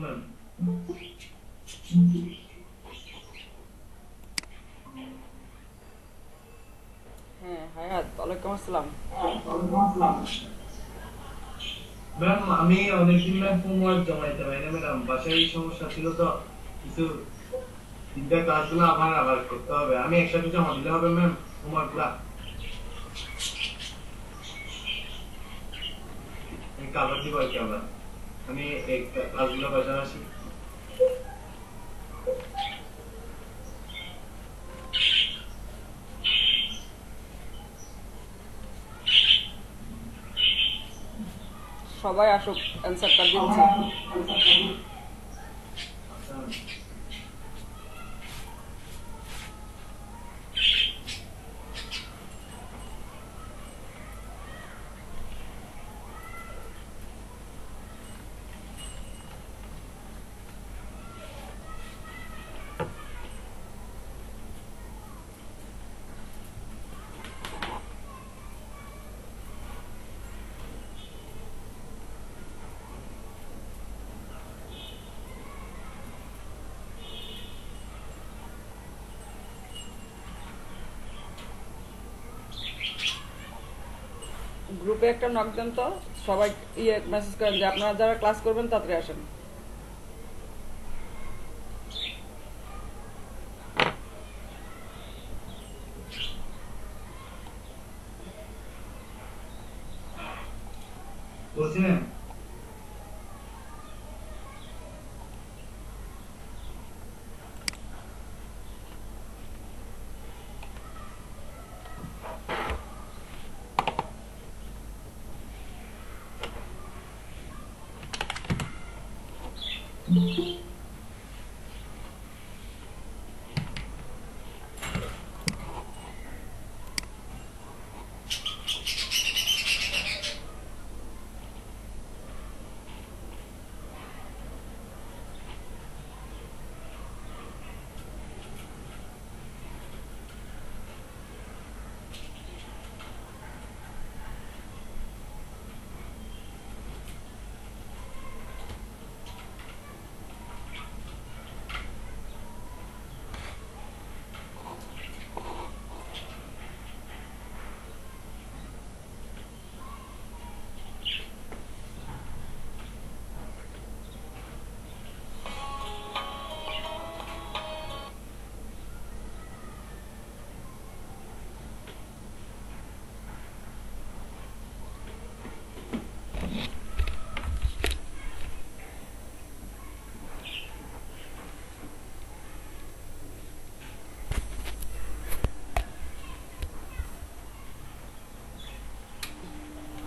Ma'am. হ্যাঁ হায়াত, ওয়ালাইকুম আসসালাম। ম্যাম আমি অনেকদিন ম্যাম হোমওয়ার্ক জমাইতে পারি না ম্যাডাম, বাসায় সমস্যা ছিল তো কিছু তিনটা ক্লাসগুলো আমার আবার করতে হবে। আমি একসাথে জমা দিলে হবে ম্যাম হোমওয়ার্কগুলা? আমি কাভার দিব আর কি আবার। আমি এই ক্লাসগুলো বাসায় আসি। সবাই আসুক, অ্যান্সারটা দিচ্ছি। আচ্ছা। গ্রুপে একটা নক দেন তো, সবাই মেসেজ করেন যে আপনারা যারা ক্লাস করবেন তাড়াতাড়ি আসেন। বলছি ম্যাম।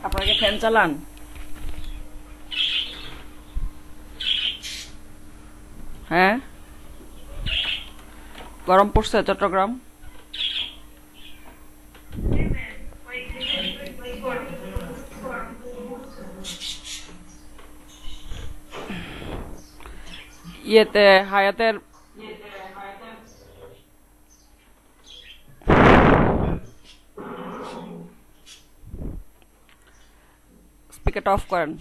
আপনারা কি ফ্যান চালান? হ্যাঁ, গরম পড়ছে চট্টগ্রাম? ইয়েতে হায়াতের স্পিকারটা অফ করেন।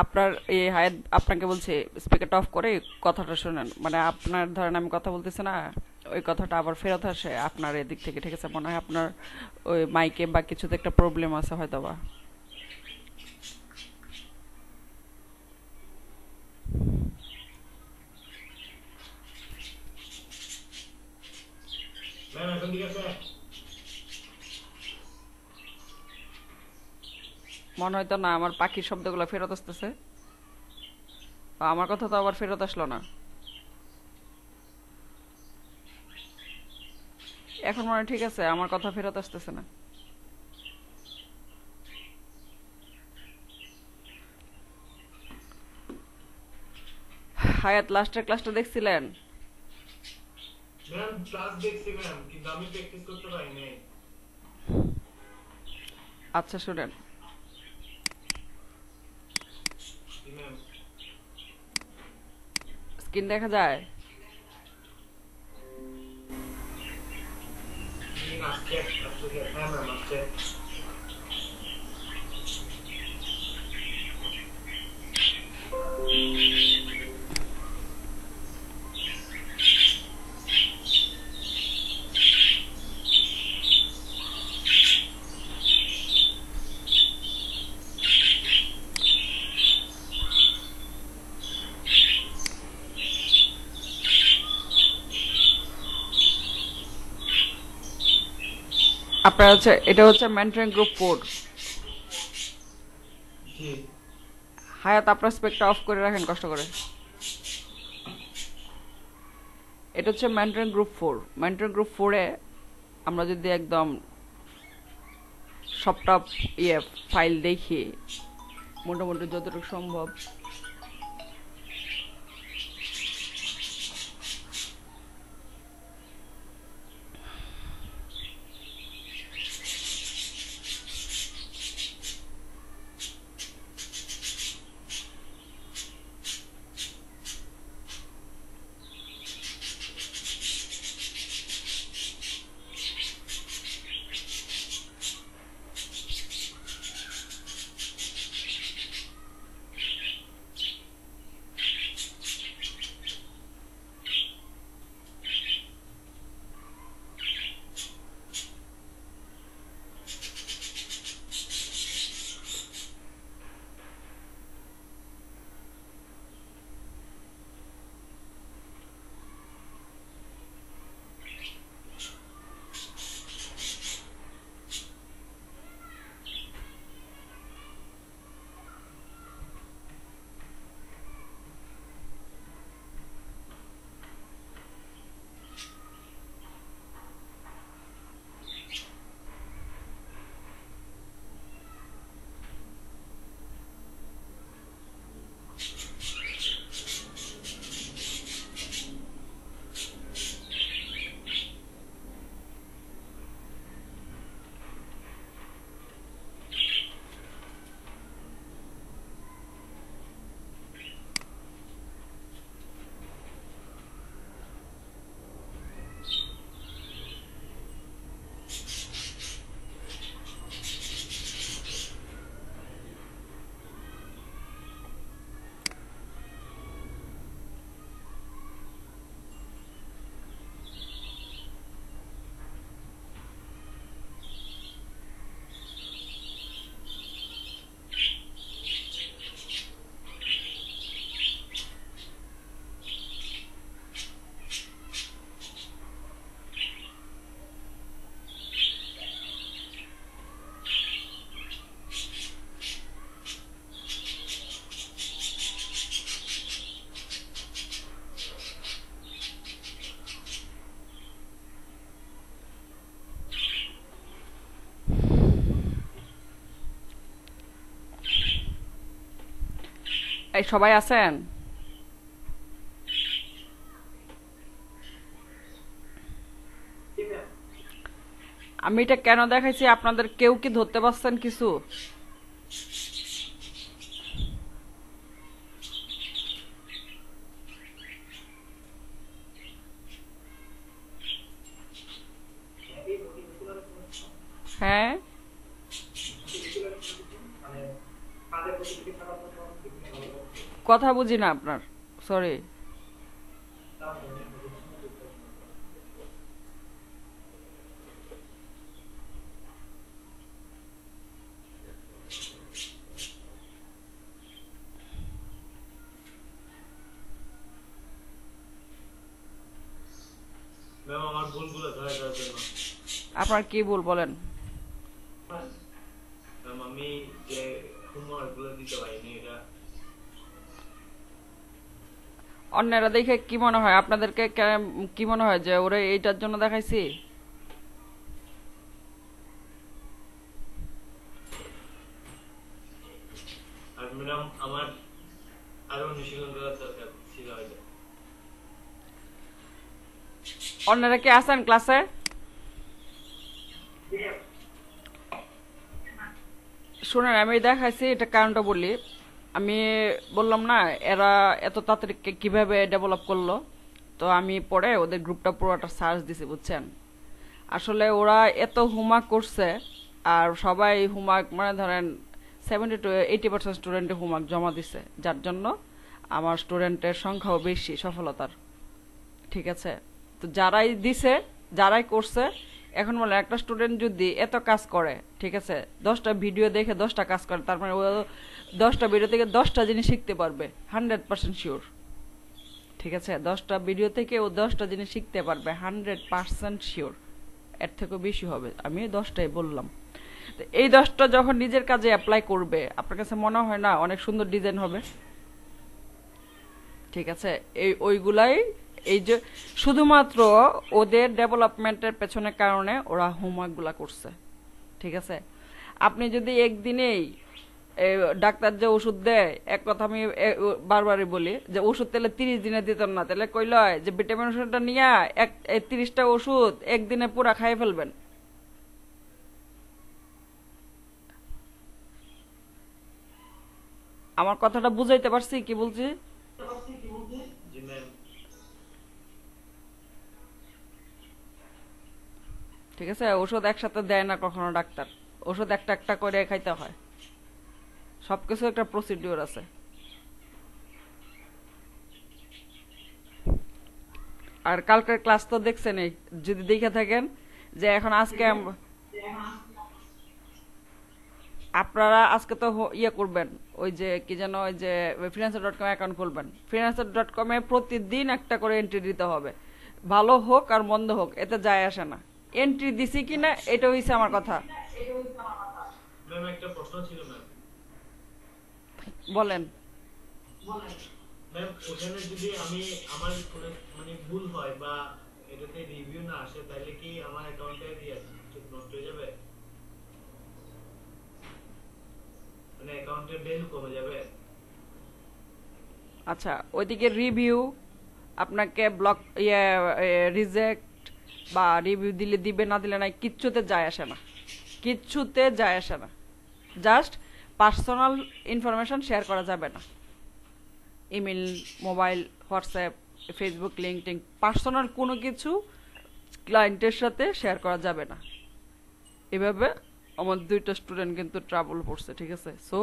আপনার এই হায়াত আপনাকে বলছে স্পিকারটা অফ করে কথাটা শোনেন, মানে আপনার ধরেন আমি কথা বলতেছি না, ওই কথাটা আবার ফেরত আসে আপনার এদিক থেকে, ঠিক আছে? মনে হয় আপনার ওই মাইকে বা কিছুতে একটা প্রবলেম আছে হয়তো বা। ম্যাম এখন ঠিক আছে? মনে হয়তো না, আমার পাখির শব্দগুলো ফেরত আসতেছে। আমার কথা তো আবার ফেরত আসলো না। এখন মনে হয় ঠিক আছে, আমার কথা ফেরত আসতেছে না। হায়াত লাস্টের ক্লাসটা দেখছিলেন? ম্যাম ক্লাস দেখছি ম্যাম, কিন্তু আমি প্র্যাকটিস করতে পারি নাই। আচ্ছা শুনেন, জি ম্যাম। স্ক্রিন দেখা যায়? আসছে আসছে। হ্যাঁ ম্যাম আসছে। আপনার হচ্ছে এটা হচ্ছে মেন্টরিং গ্রুপ 4। জি হায়াত আপনার স্পেকটা অফ করে রাখেন কষ্ট করে। এটা হচ্ছে মেন্টরিং গ্রুপ 4। মেন্টরিং গ্রুপ 4-এ আমরা যদি একদম সবটা ফাইল দেখি মোটামুটি যতটুকু সম্ভব, এই সবাই আছেন? আমি এটা কেন দেখাইছি আপনাদের কেউ কি ধরতে পারছেন কিছু? হ্যাঁ কথা বুঝি না আপনার, সরি। ম্যাম আমার ভুলগুলো ধরে দেওয়ার জন্য। আপনার কি ভুল বলেন? ম্যাম আমি যে হোমওয়ার্কগুলো দিতে পারিনি এটা অন্যরা দেখে কি মনে হয় আপনাদেরকে? কি মনে হয় যে ওরে এইটার জন্য দেখাইছি? আর ম্যাডাম আমার আরো অনুশীলন করার দরকার ছিল হয়তো। অন্যরা কি আছেন ক্লাসে? শুনেন আমি দেখাইছি এটা কারণটা বলি। আমি বললাম না এরা এত তাড়াতাড়ি কিভাবে ডেভেলপ করলো, তো আমি পরে ওদের গ্রুপটা পুরোটা সার্চ দিছি বুঝছেন। আসলে ওরা এত হোমওয়ার্ক করছে, আর সবাই হোমওয়ার্ক মানে ধরেন 70 to 80% স্টুডেন্টে হোমওয়ার্ক জমা দিছে, যার জন্য আমার স্টুডেন্টের সংখ্যাও বেশি সফলতার। ঠিক আছে, তো যারাই দিছে যারাই করছে, এখন বলে একটা স্টুডেন্ট যদি এত কাজ করে, ঠিক আছে 10টা ভিডিও দেখে 10টা কাজ করে, তার মানে ও 10টা ভিডিও থেকে 10টা জিনিস শিখতে পারবে 100% শিওর। ঠিক আছে, 10টা ভিডিও থেকে ও 10টা জিনিস শিখতে পারবে 100% শিওর। এর থেকেও বেশি হবে, আমি 10টাই বললাম। তো এই 10টা যখন নিজের কাজে অ্যাপ্লাই করবে, আপনার কাছে মনে হয় না অনেক সুন্দর ডিজাইন হবে? ঠিক আছে, ওইগুলাই, এই যে শুধুমাত্র ওদের ডেভেলপমেন্টের পেছনে কারণে ওরা হোমওয়ার্কগুলা করছে। ঠিক আছে, আপনি যদি একদিনেই ডাক্তার যে ওষুধ দেয়, এক কথা আমি বারবারই বলি যে ওষুধ তাহলে 30 দিনে দিতেন না, তাহলে কইল যে ভিটামিন ওষুধটা নিয়ে 30টা ওষুধ একদিনে পুরা খাইয়ে ফেলবেন। আমার কথাটা বুঝাইতে পারছি কি বলছি? জি ম্যাম। ঠিক আছে, ওষুধ একসাথে দেয় না কখনো ডাক্তার, ওষুধ একটা একটা করে খাইতে হয়, সবকিছু একটা প্রসিডিওর আছে। আর কালকের ক্লাস তো দেখছেনই, যদি দেখে থাকেন যে এখন আজকে আপনারা আজকে তো ইয়ে করবেন, ওই যে কি যেন, ওই যে ফ্রিল্যান্সার.কম অ্যাকাউন্ট খুলবেন। ফ্রিল্যান্সার.কমে প্রতিদিন একটা করে এন্ট্রি দিতে হবে, ভালো হোক আর মন্দ হোক এতে যায় আসে না। এন্ট্রি দিছি কিনা এটা হইছে আমার কথা। ম্যাম একটা প্রশ্ন ছিল ম্যাম। বলেন। ম্যাম ওখানে যদি আমি আমার কোনো মানে ভুল হয় বা এটাতে রিভিউ না আসে, তাহলে কি আমার অ্যাকাউন্টে নষ্ট হয়ে যাবে? মানে অ্যাকাউন্টের ভ্যালু কমে যাবে? আচ্ছা, ওইদিকে রিভিউ আপনাকে ব্লক রিজেক্ট বা রিভিউ দিলে দিবে না দিলে নাই, কিচ্ছুতে যায় আসে না, কিচ্ছুতে যায় আসে না। জাস্ট পার্সোনাল ইনফরমেশন শেয়ার করা যাবে না, email, mobile, WhatsApp, Facebook, LinkedIn, personal কোনো কিছু ক্লায়েন্টের সাথে শেয়ার করা যাবে না। এভাবে আমার 2টা স্টুডেন্ট কিন্তু ট্রাবল পড়ছে। ঠিক আছে, সো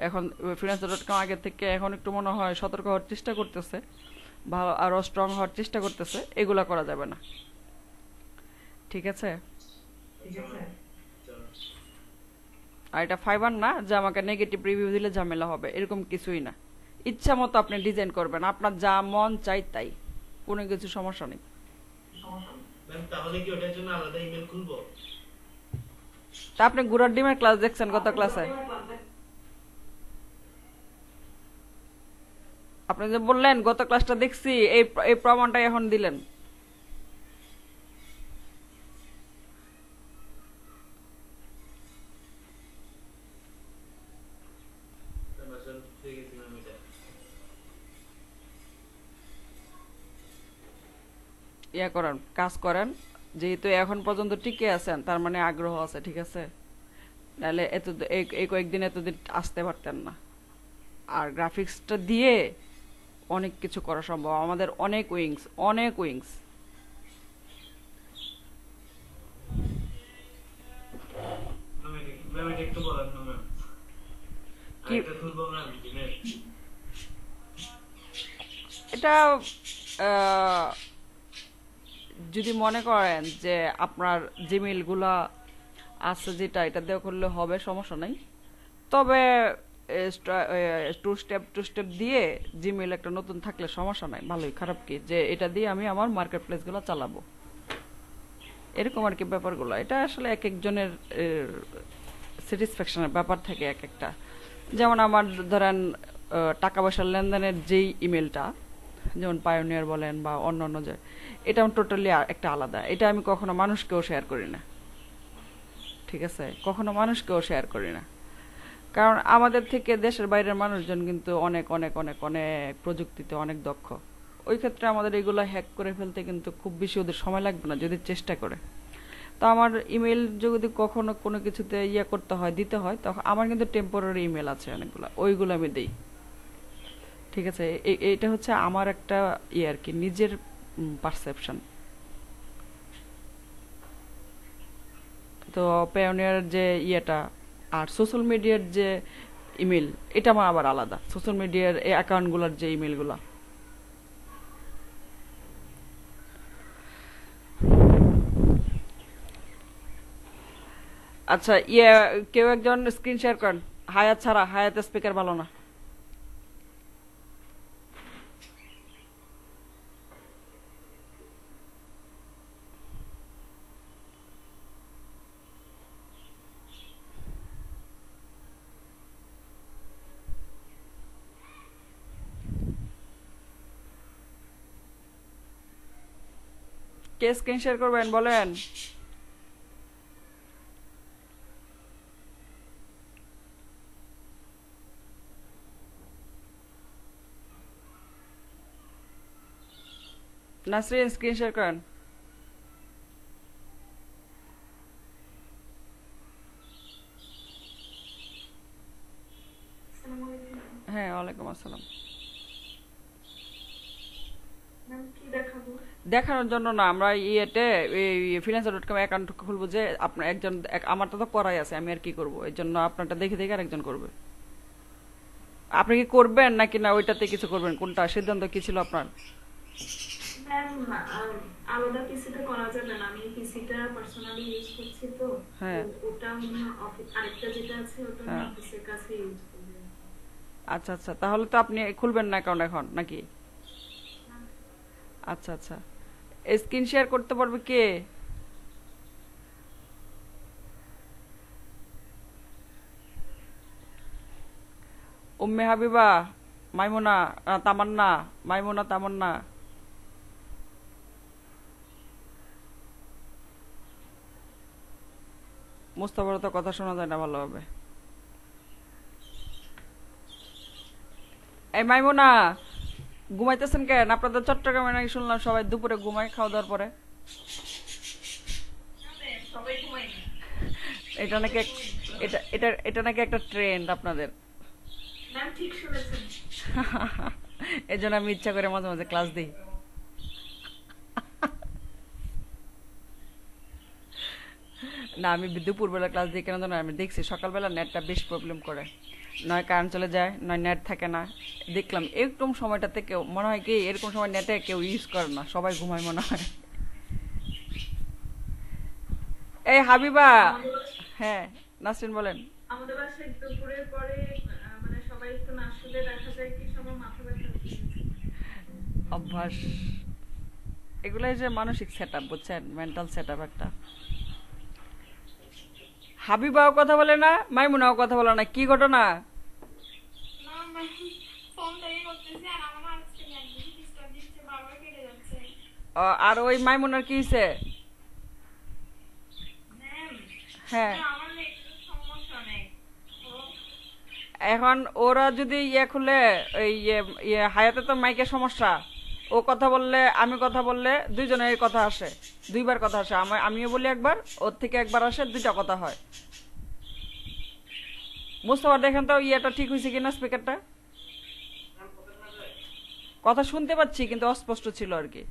এখন ফ্রিল্যান্সার.কম আগে থেকে এখন একটু মনে হয় সতর্ক হওয়ার চেষ্টা করতেছে, ভালো আরো স্ট্রং হওয়ার চেষ্টা করতেছে, এগুলা করা যাবে না। ঠিক আছে, আর এটা ফাইবার না যে আমাকে নেগেটিভ রিভিউ দিলে ঝামেলা হবে, এরকম কিছুই না। ইচ্ছা মতো আপনি ডিজাইন করবেন, আপনার যা মন চাই তাই, কোনো কিছু সমস্যা নেই। ম্যাম তাহলে কি ওটার জন্য আলাদা ইমেল খুলবো? তা আপনি গুড়ার ডিমের ক্লাস দেখছেন গত ক্লাসে? আপনি যে বললেন গত ক্লাসটা দেখছি, এই প্রমাণটাই এখন দিলেন। ম্যাম আসলে ঠিক আছে ম্যাম, এটা ইয়া করেন, কাজ করেন, যেহেতু এখন পর্যন্ত টিকে আছেন তার মানে আগ্রহ আছে। ঠিক আছে, নাহলে এত এই কয়েকদিন এতদিন আসতে পারতেন না। আর গ্রাফিক্সটা দিয়ে অনেক কিছু করা সম্ভব, আমাদের অনেক উইংস, অনেক উইংস। ম্যাম এটা একটু বলেন না ম্যাম। কি এটা খুলবো ম্যাম জিমেল? এটা আহ, যদি মনে করেন যে আপনার জিমেইলগুলা আছে যেটা, এটা দেওয়া করলে হবে, সমস্যা নাই। তবে টু স্টেপ দিয়ে জিমেইল একটা নতুন থাকলে সমস্যা নাই, ভালোই, খারাপ কি যে এটা দিয়ে আমি আমার মার্কেট প্লেসগুলো চালাবো, এরকম আর কি ব্যাপারগুলো। এটা আসলে এক একজনের স্যাটিসফ্যাকশনের ব্যাপার থাকে এক একটা। যেমন আমার ধরেন টাকা পয়সার লেনদেনের যেই ইমেলটা, যেমন পায়োনিয়ার বলেন বা অন্য অন্য যে, এটা টোটালি একটা আলাদা, এটা আমি কখনো মানুষকেও শেয়ার করি না। ঠিক আছে, কখনো মানুষকেও শেয়ার করি না, কারণ আমাদের থেকে দেশের বাইরের মানুষজন কিন্তু অনেক অনেক অনেক অনেক প্রযুক্তিতে অনেক দক্ষ। ওই ক্ষেত্রে আমাদের এগুলো হ্যাক করে ফেলতে কিন্তু খুব বেশি ওদের সময় লাগবে না যদি চেষ্টা করে। তো আমার ইমেল যদি কখনো কোনো কিছুতে ইয়ে করতে হয়, দিতে হয়, তখন আমার কিন্তু টেম্পোরারি ইমেল আছে অনেকগুলো, ওইগুলো আমি দিই। ঠিক আছে, এটা হচ্ছে আমার একটা ইয়ে আর কি, নিজের পারসেপশন। তো পায়োনিয়ার যে ইয়েটা আর সোশ্যাল মিডিয়ার যে ইমেল, এটা আমার আবার আলাদা, সোশ্যাল মিডিয়ার এই অ্যাকাউন্টগুলোর যে ইমেলগুলো। আচ্ছা, ইয়ে, কেউ একজন স্ক্রিন শেয়ার করেন, হায়াত ছাড়া, হায়াত স্পিকার ভালো না। কে স্ক্রিন শেয়ার করবেন বলেন? নাসরিন স্ক্রিন শেয়ার করেন। হ্যাঁ, ওয়ালাইকুম আসসালাম। দেখানোর জন্য না, আমরা ইয়েতে ফ্রিল্যান্সার.com অ্যাকাউন্ট খুলবো যে আপনার একজন আমার তো করাই আছে, আমি আর কি করব, এর জন্য আপনারটা দেখে দেখে আরেকজন করবে। আপনি কি করবেন নাকি না ওইটাতে কিছু করবেন, কোনটা সিদ্ধান্ত কি ছিল আপনার? ম্যাম, আলাদা পিসিতে করা যাবে না, আমি পিসিটা পার্সোনালি ইউজ করছি তো। হ্যাঁ ওটা অফিস, আরেকটা যেটা আছে ওটা হ্যাঁ, অফিসের কাছে ইউজ করব। আচ্ছা আচ্ছা, তাহলে তো আপনি খুলবেন না অ্যাকাউন্ট এখন নাকি? আচ্ছা আচ্ছা, স্ক্রিন শেয়ার করতে পারবে কে? উম্মে হাবিবা, মাইমুনা, তামান্না, মাইমুনা তামান্না। মুস্তাফার তো কথা শোনা যায় না ভালোভাবে। এই মাইমুনা, ঘুমাইতেছেন কেন? আপনাদের চট্টগ্রামে নাকি শুনলাম সবাই দুপুরে ঘুমায় খাওয়া দাওয়ার পরে। এটা নাকি এটা নাকি একটা ট্রেন্ড আপনাদের। ম্যাম ঠিক শুনেছেন। এই জন্য আমি ইচ্ছা করে মাঝে মাঝে ক্লাস দিই। না, আমি দুপুরবেলা ক্লাস দিই কেন জানো? আমি দেখছি সকালবেলা নেটটা বেশ প্রবলেম করে, নয় কারেন্ট চলে যায়, নয় নেট থাকে না। দেখলাম এরকম সময়টাতে কেউ মনে হয় কি, এরকম সময় নেটে কেউ ইউজ করে না, সবাই ঘুমায় মনে হয়। এই হাবিবা। হ্যাঁ নাসরিন বলেন। আমাদের বাসায় দুপুরের পরে মানে সবাই একটু না শুলে দেখা যায় কি সময় মাথা ব্যথা উঠে গেছে। অভ্যাস, এগুলাই যে মানসিক সেট আপ, বুঝছেন, মেন্টাল সেট আপ একটা। হাবিবাও কথা বলে না, মাইমুনাও কথা বলে না, কি ঘটনা? আর ওই মাইমুনার কি হয়েছে? হ্যাঁ, এখন ওরা যদি ইয়ে খুলে, ওই ইয়ে হায়াতে তো মাইকের সমস্যা, ও কথা বললে আমি কথা বললে দুইজনের কথা আসে, দুইবার কথা আসে, আমিও বলি একবার, ওর থেকে একবার আসে, দুইটা কথা হয়। মুস্তফা দেখেন তো ইয়েটা ঠিক হয়েছে কিনা, স্পিকারটা। কথা শুনতে পাচ্ছি কিন্তু অস্পষ্ট ছিল আর কি।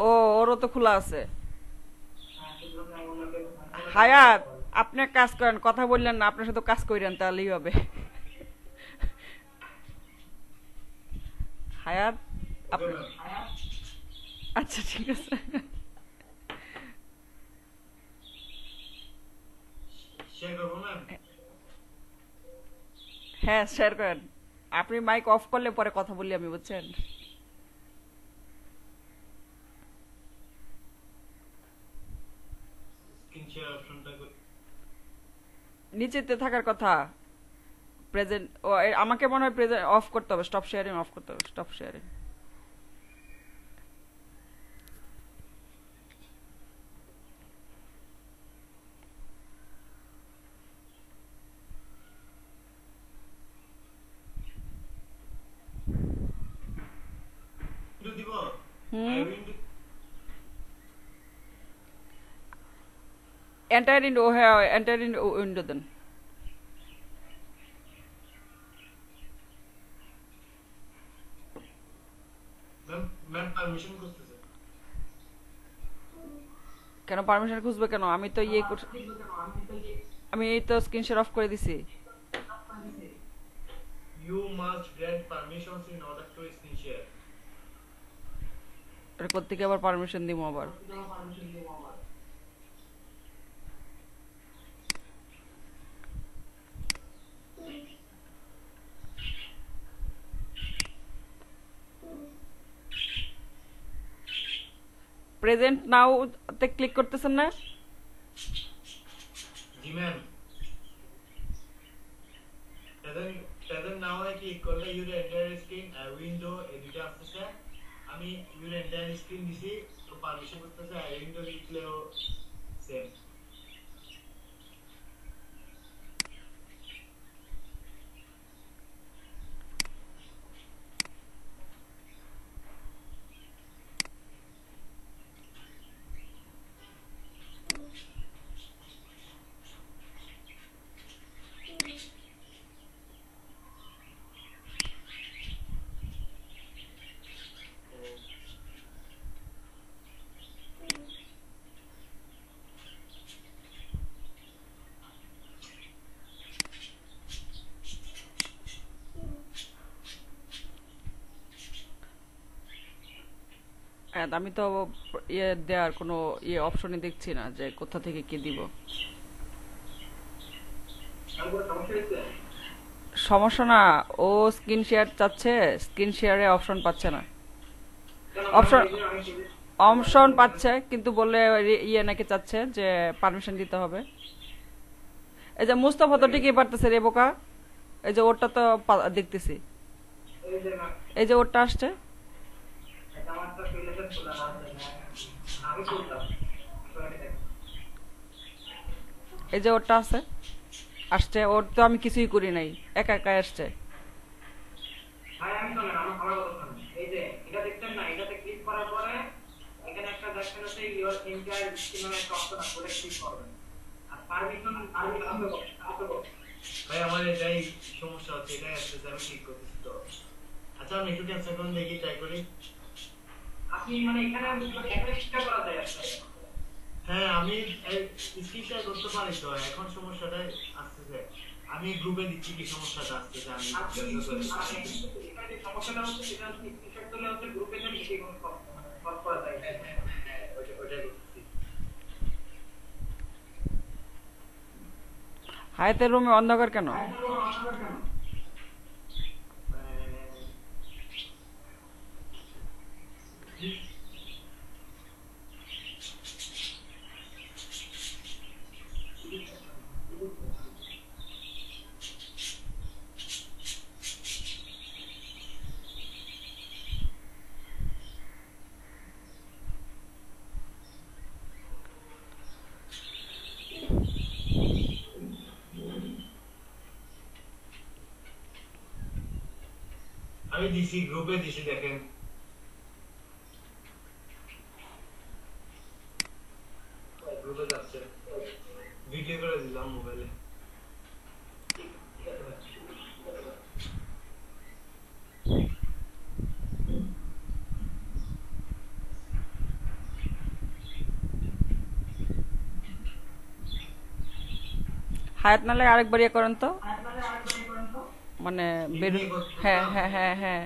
ও, ওরও তো খোলা আছে। হায়াত, আপনি এক কাজ করেন, কথা বললেন না, আপনার সাথে কাজ করেন, তাহলেই হবে। হায়াত, আপনি, আচ্ছা ঠিক আছে। হ্যাঁ শেয়ার করেন, আপনি মাইক অফ করলে পরে কথা বললি আমি, বুঝছেন। নিচেতে থাকার কথা, প্রেজেন্ট। ও, আমাকে মনে হয় প্রেজেন্ট অফ করতে হবে, স্টপ শেয়ারিং অফ করতে হবে, স্টপ শেয়ারিং। হুম, এন্টার ইন, ও হ্যাঁ, এন্টার ইন উইন্ডো দেন। কেন পারমিশন খুঁজবে কেন? আমি তো ইয়ে আমি এই তো স্ক্রিন শেয়ার অফ করে দিছি। You must grant permissions in order to screen share. এটা কোত্থেকে আবার পারমিশন দিব আবার? প্রেজেন্ট নাও তে ক্লিক করতেছেন না? জি ম্যাম। তাদের নাও ক্লিক করলে ইউর এন্টায়ার স্ক্রিন উইন্ডো এই দুটো আসছে আমি ইউর এন্টায়ার স্ক্রিন দিছি তো পারমিশন করতেছে উইন্ডো লিখলেও সেম আমি তো ইয়ে দেওয়ার কোনো ইয়ে অপশনই দেখছি না যে কোথা থেকে কি দিব। সমস্যা না, ও স্ক্রিন শেয়ার চাচ্ছে, স্ক্রিন শেয়ারে অপশন পাচ্ছে না। অপশন অপশন পাচ্ছে কিন্তু বললে ইয়ে নাকি চাচ্ছে যে পারমিশন দিতে হবে। এই যে মুস্তাফা তো ঠিকই পারতেছে রে বোকা, এই যে ওরটা তো দেখতেছি, এই যে ওরটা আসছে, এই যে ওরটা আছে আসছে, ওর তো আমি কিছুই করি নাই, একা একা আসছে। ভাই আমার এটাই সমস্যা হচ্ছে, এটাই আসতেছে আমি ঠিক করতেছি তো। আচ্ছা আমি একটু ক্যান্সেল করুন দেখি, ট্রাই করি। আপনি মানে এখানে একটা চেষ্টা করা যায় আসলে। হ্যাঁ আমি স্ক্রিন শেয়ার করতে পারি তো, এখন সমস্যাটা আসতেছে আমি গ্রুপে দিচ্ছি কি সমস্যাটা আসতেছে আমি এখানে সমস্যাটা হচ্ছে সেটা হচ্ছে স্ক্রিনশট তুলে হচ্ছে গ্রুপে দেন কি কোনো সলভ করা যায়। হ্যাঁ ওইটাই করতেছি। হায়াতের রুমে অন্ধকার কেন? আমি দিছি গ্রুপে দিছি, দেখেন গ্রুপে যাচ্ছে, ভিডিও করে দিলাম মোবাইলে। হায়াত নালে আরেকবার ইয়ে করেন তো, মানে বের, হ্যাঁ হ্যাঁ হ্যাঁ হ্যাঁ।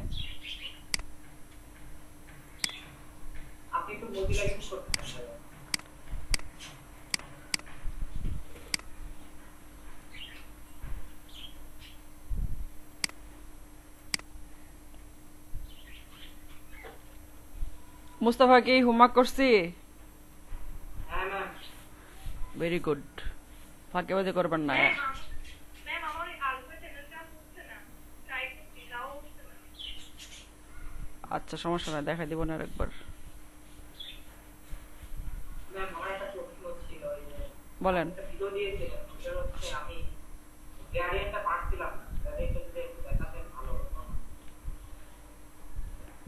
আপনি তো মোজিলা ইউজ করতেছেন মুস্তাফা কি হোমওয়ার্ক করছি? হ্যাঁ ম্যাম। ভেরি গুড, ফাঁকেবাজি করবেন না। আচ্ছা সমস্যা নাই, দেখাই দিব না আরেকবার। বলেন।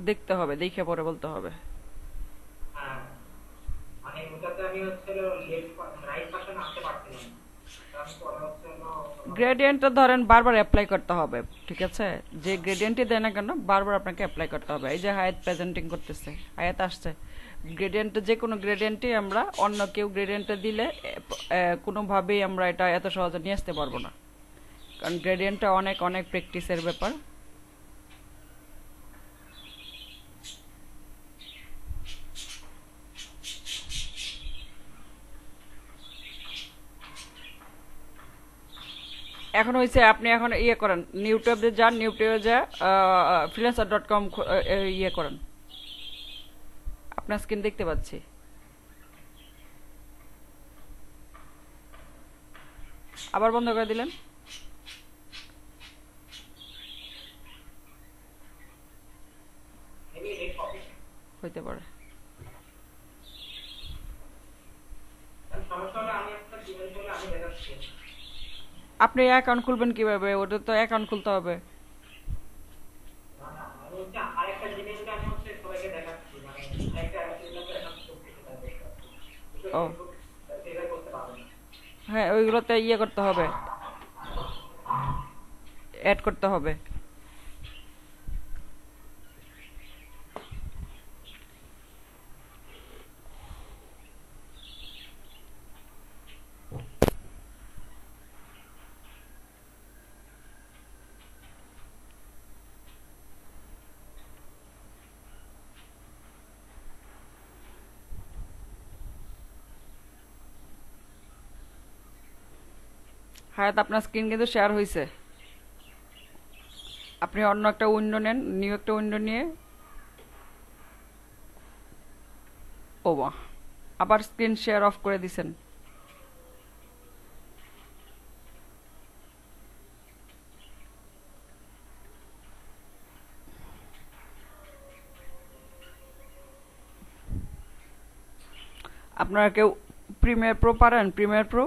দেখতে হবে, দেখে পরে বলতে হবে। গ্রেডিয়েন্টটা ধরেন বারবার অ্যাপ্লাই করতে হবে, ঠিক আছে? যে গ্রেডিয়েন্টই দেয় না কেন বারবার আপনাকে অ্যাপ্লাই করতে হবে। এই যে হায়াত প্রেজেন্টিং করতেছে, হায়াত আসছে, গ্রেডিয়েন্টে যে কোনো গ্রেডিয়েন্টই আমরা অন্য কেউ গ্রেডিয়েন্টে দিলে কোনোভাবেই আমরা এটা এত সহজে নিয়ে আসতে পারবো না, কারণ গ্রেডিয়েন্টটা অনেক অনেক প্র্যাকটিসের ব্যাপার। এখন হয়েছে আপনি এখন ইয়ে করেন, নিউটুবে যান, নিউটুবে যা freelancer.com ইয়ে করেন, আপনার স্ক্রিন দেখতে পাচ্ছি। আবার বন্ধ করে দিলেন। হইতে পারে। সমস্যা হলো আমি একটা জিমেল বলে আমি দেখাচ্ছি। আপনি অ্যাকাউন্ট খুলবেন কিভাবে? ওটা তো অ্যাকাউন্ট খুলতে হবে। আমি হচ্ছে আরেকটা জিমেইলটা আমি হচ্ছে সবাইকে দেখাচ্ছি, মানে আরেকটা জিমেইলটা অ্যাকাউন্ট করতে পারবে। ও ফেসবুক সেভাবে করতে পারবে না। হ্যাঁ, ওইগুলোতে ইয়ে করতে হবে, অ্যাড করতে হবে। হায়াত, আপনার স্ক্রিন কিন্তু শেয়ার হয়েছে। আপনি অন্য একটা উইন্ডো নেন, নিউ একটা উইন্ডো নিয়ে। ও বাহ, আবার স্ক্রিন শেয়ার অফ করে দিছেন। আপনারা কেউ প্রিমিয়ার প্রো পারেন? Premiere Pro?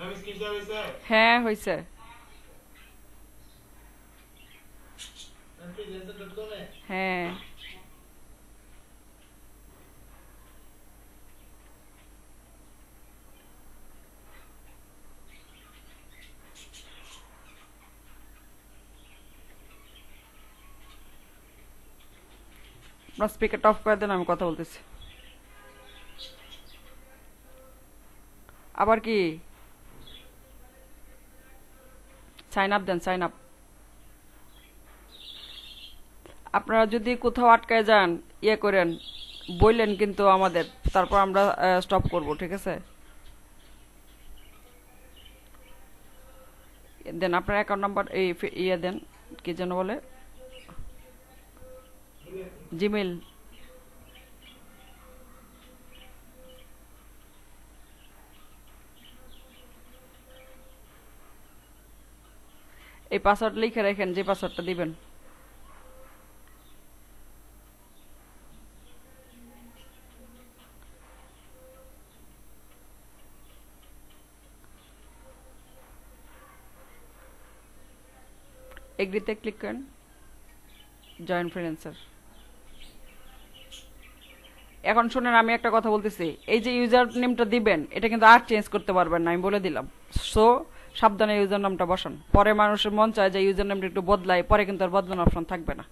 Ma'am screen share হয়েছে? হ্যাঁ হয়েছে। ম্যাম কি জেন্সের ডট কমে? হ্যাঁ, আপনার স্পিকারটা অফ করে দেন, আমি কথা বলতেছি। আবার কি? সাইন আপ দেন, সাইন আপ। আপনারা যদি কোথাও আটকায় যান, ইয়ে করেন, বললেন কিন্তু আমাদের, তারপর আমরা স্টপ করব, ঠিক আছে? দেন আপনার অ্যাকাউন্ট নাম্বার, এই ইয়ে দেন, কি যেন বলে, জিমেল। এই পাসওয়ার্ড লিখে রাখেন, যে পাসওয়ার্ডটা দিবেন। এগ্রিতে ক্লিক করেন, জয়েন ফ্রিল্যান্সার। এখন শুনেন, আমি একটা কথা বলতেছি, এই যে ইউজার নেমটা দিবেন, এটা কিন্তু আর চেঞ্জ করতে পারবেন না, আমি বলে দিলাম। সো সাবধানে ইউজার নামটা বসান, পরে মানুষের মন চায় যে ইউজার নামটা একটু বদলায়, পরে কিন্তু আর বদলানোর অপশন থাকবে না।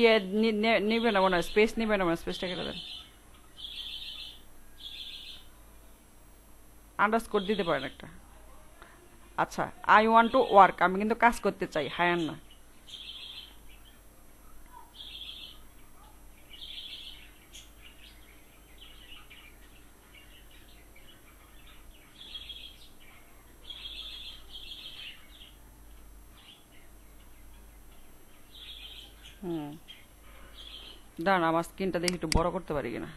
ইয়ে নিবে না মনে হয়, স্পেস নিবে না মনে হয়, স্পেসটা কেটে দেন। আন্ডারস্কোর দিতে পারেন একটা। আচ্ছা, আই ওয়ান্ট টু ওয়ার্ক, আমি কিন্তু কাজ করতে চাই, হায়ার না। হুম, দাঁড়ান, আমার স্ক্রিনটা দেখি একটু বড় করতে পারি কিনা।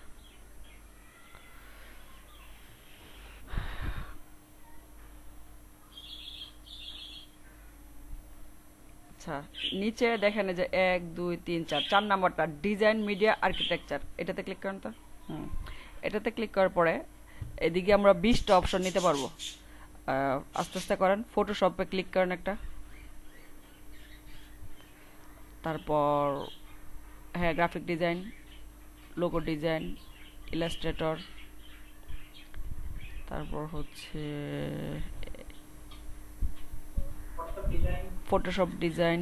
আচ্ছা, নিচে দেখেন এই যে 1 2 3 4, 4 নাম্বারটা ডিজাইন মিডিয়া আর্কিটেকচার, এটাতে ক্লিক করেন তো। হুম, এটাতে ক্লিক করার পরে এদিকে আমরা 20টা অপশন নিতে পারবো। আস্তে আস্তে করেন, ফটোশপে ক্লিক করেন একটা, তারপর হ্যাঁ graphic design, logo design, Illustrator, তারপর হচ্ছে ডিজাইন ফটোশপ ডিজাইন,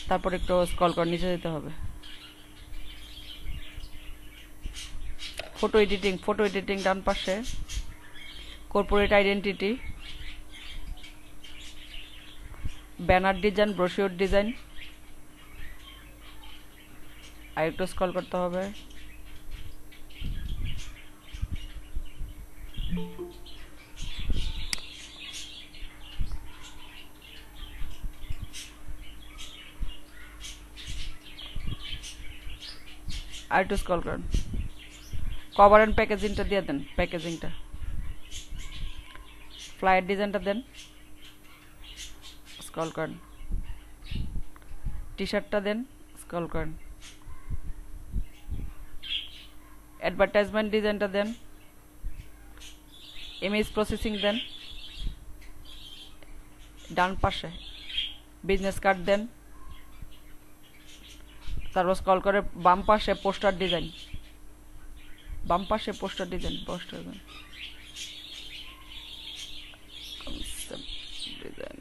তারপর একটু স্ক্রল করে নিচে যেতে হবে। ফটো এডিটিং ডান পাশে, corporate identity, banner design, brochure design, আর একটু স্ক্রল করতে হবে। আর একটু স্ক্রল করেন, কভার অ্যান্ড প্যাকেজিংটা দিয়ে দেন, প্যাকেজিংটা, ফ্লায়ার ডিজাইনটা দেন, স্ক্রল করেন, টি শার্টটা দেন, স্ক্রল করেন, অ্যাডভার্টাইজমেন্ট ডিজাইনটা দেন, ইমেজ প্রসেসিং দেন, ডান পাশে বিজনেস কার্ড দেন, তারপর স্ক্রল করে বাম পাশে poster design, poster design,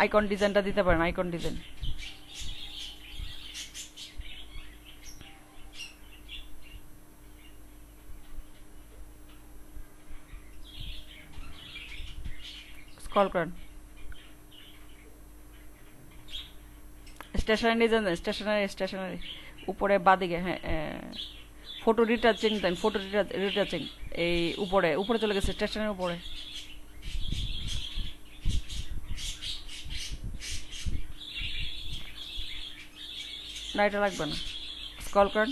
icon ডিজাইনটা দিতে পারেন, আইকন ডিজাইন, স্ক্রল করেন, স্টেশনারি ডিজাইন দেন, স্টেশনারি উপরে বাদিকে, হ্যাঁ ফটো রিটাচিং দেন, ফটো রিটাচিং, এই উপরে চলে গেছে, স্টেশনের উপরে, না এটা লাগবে না, স্ক্রল করেন,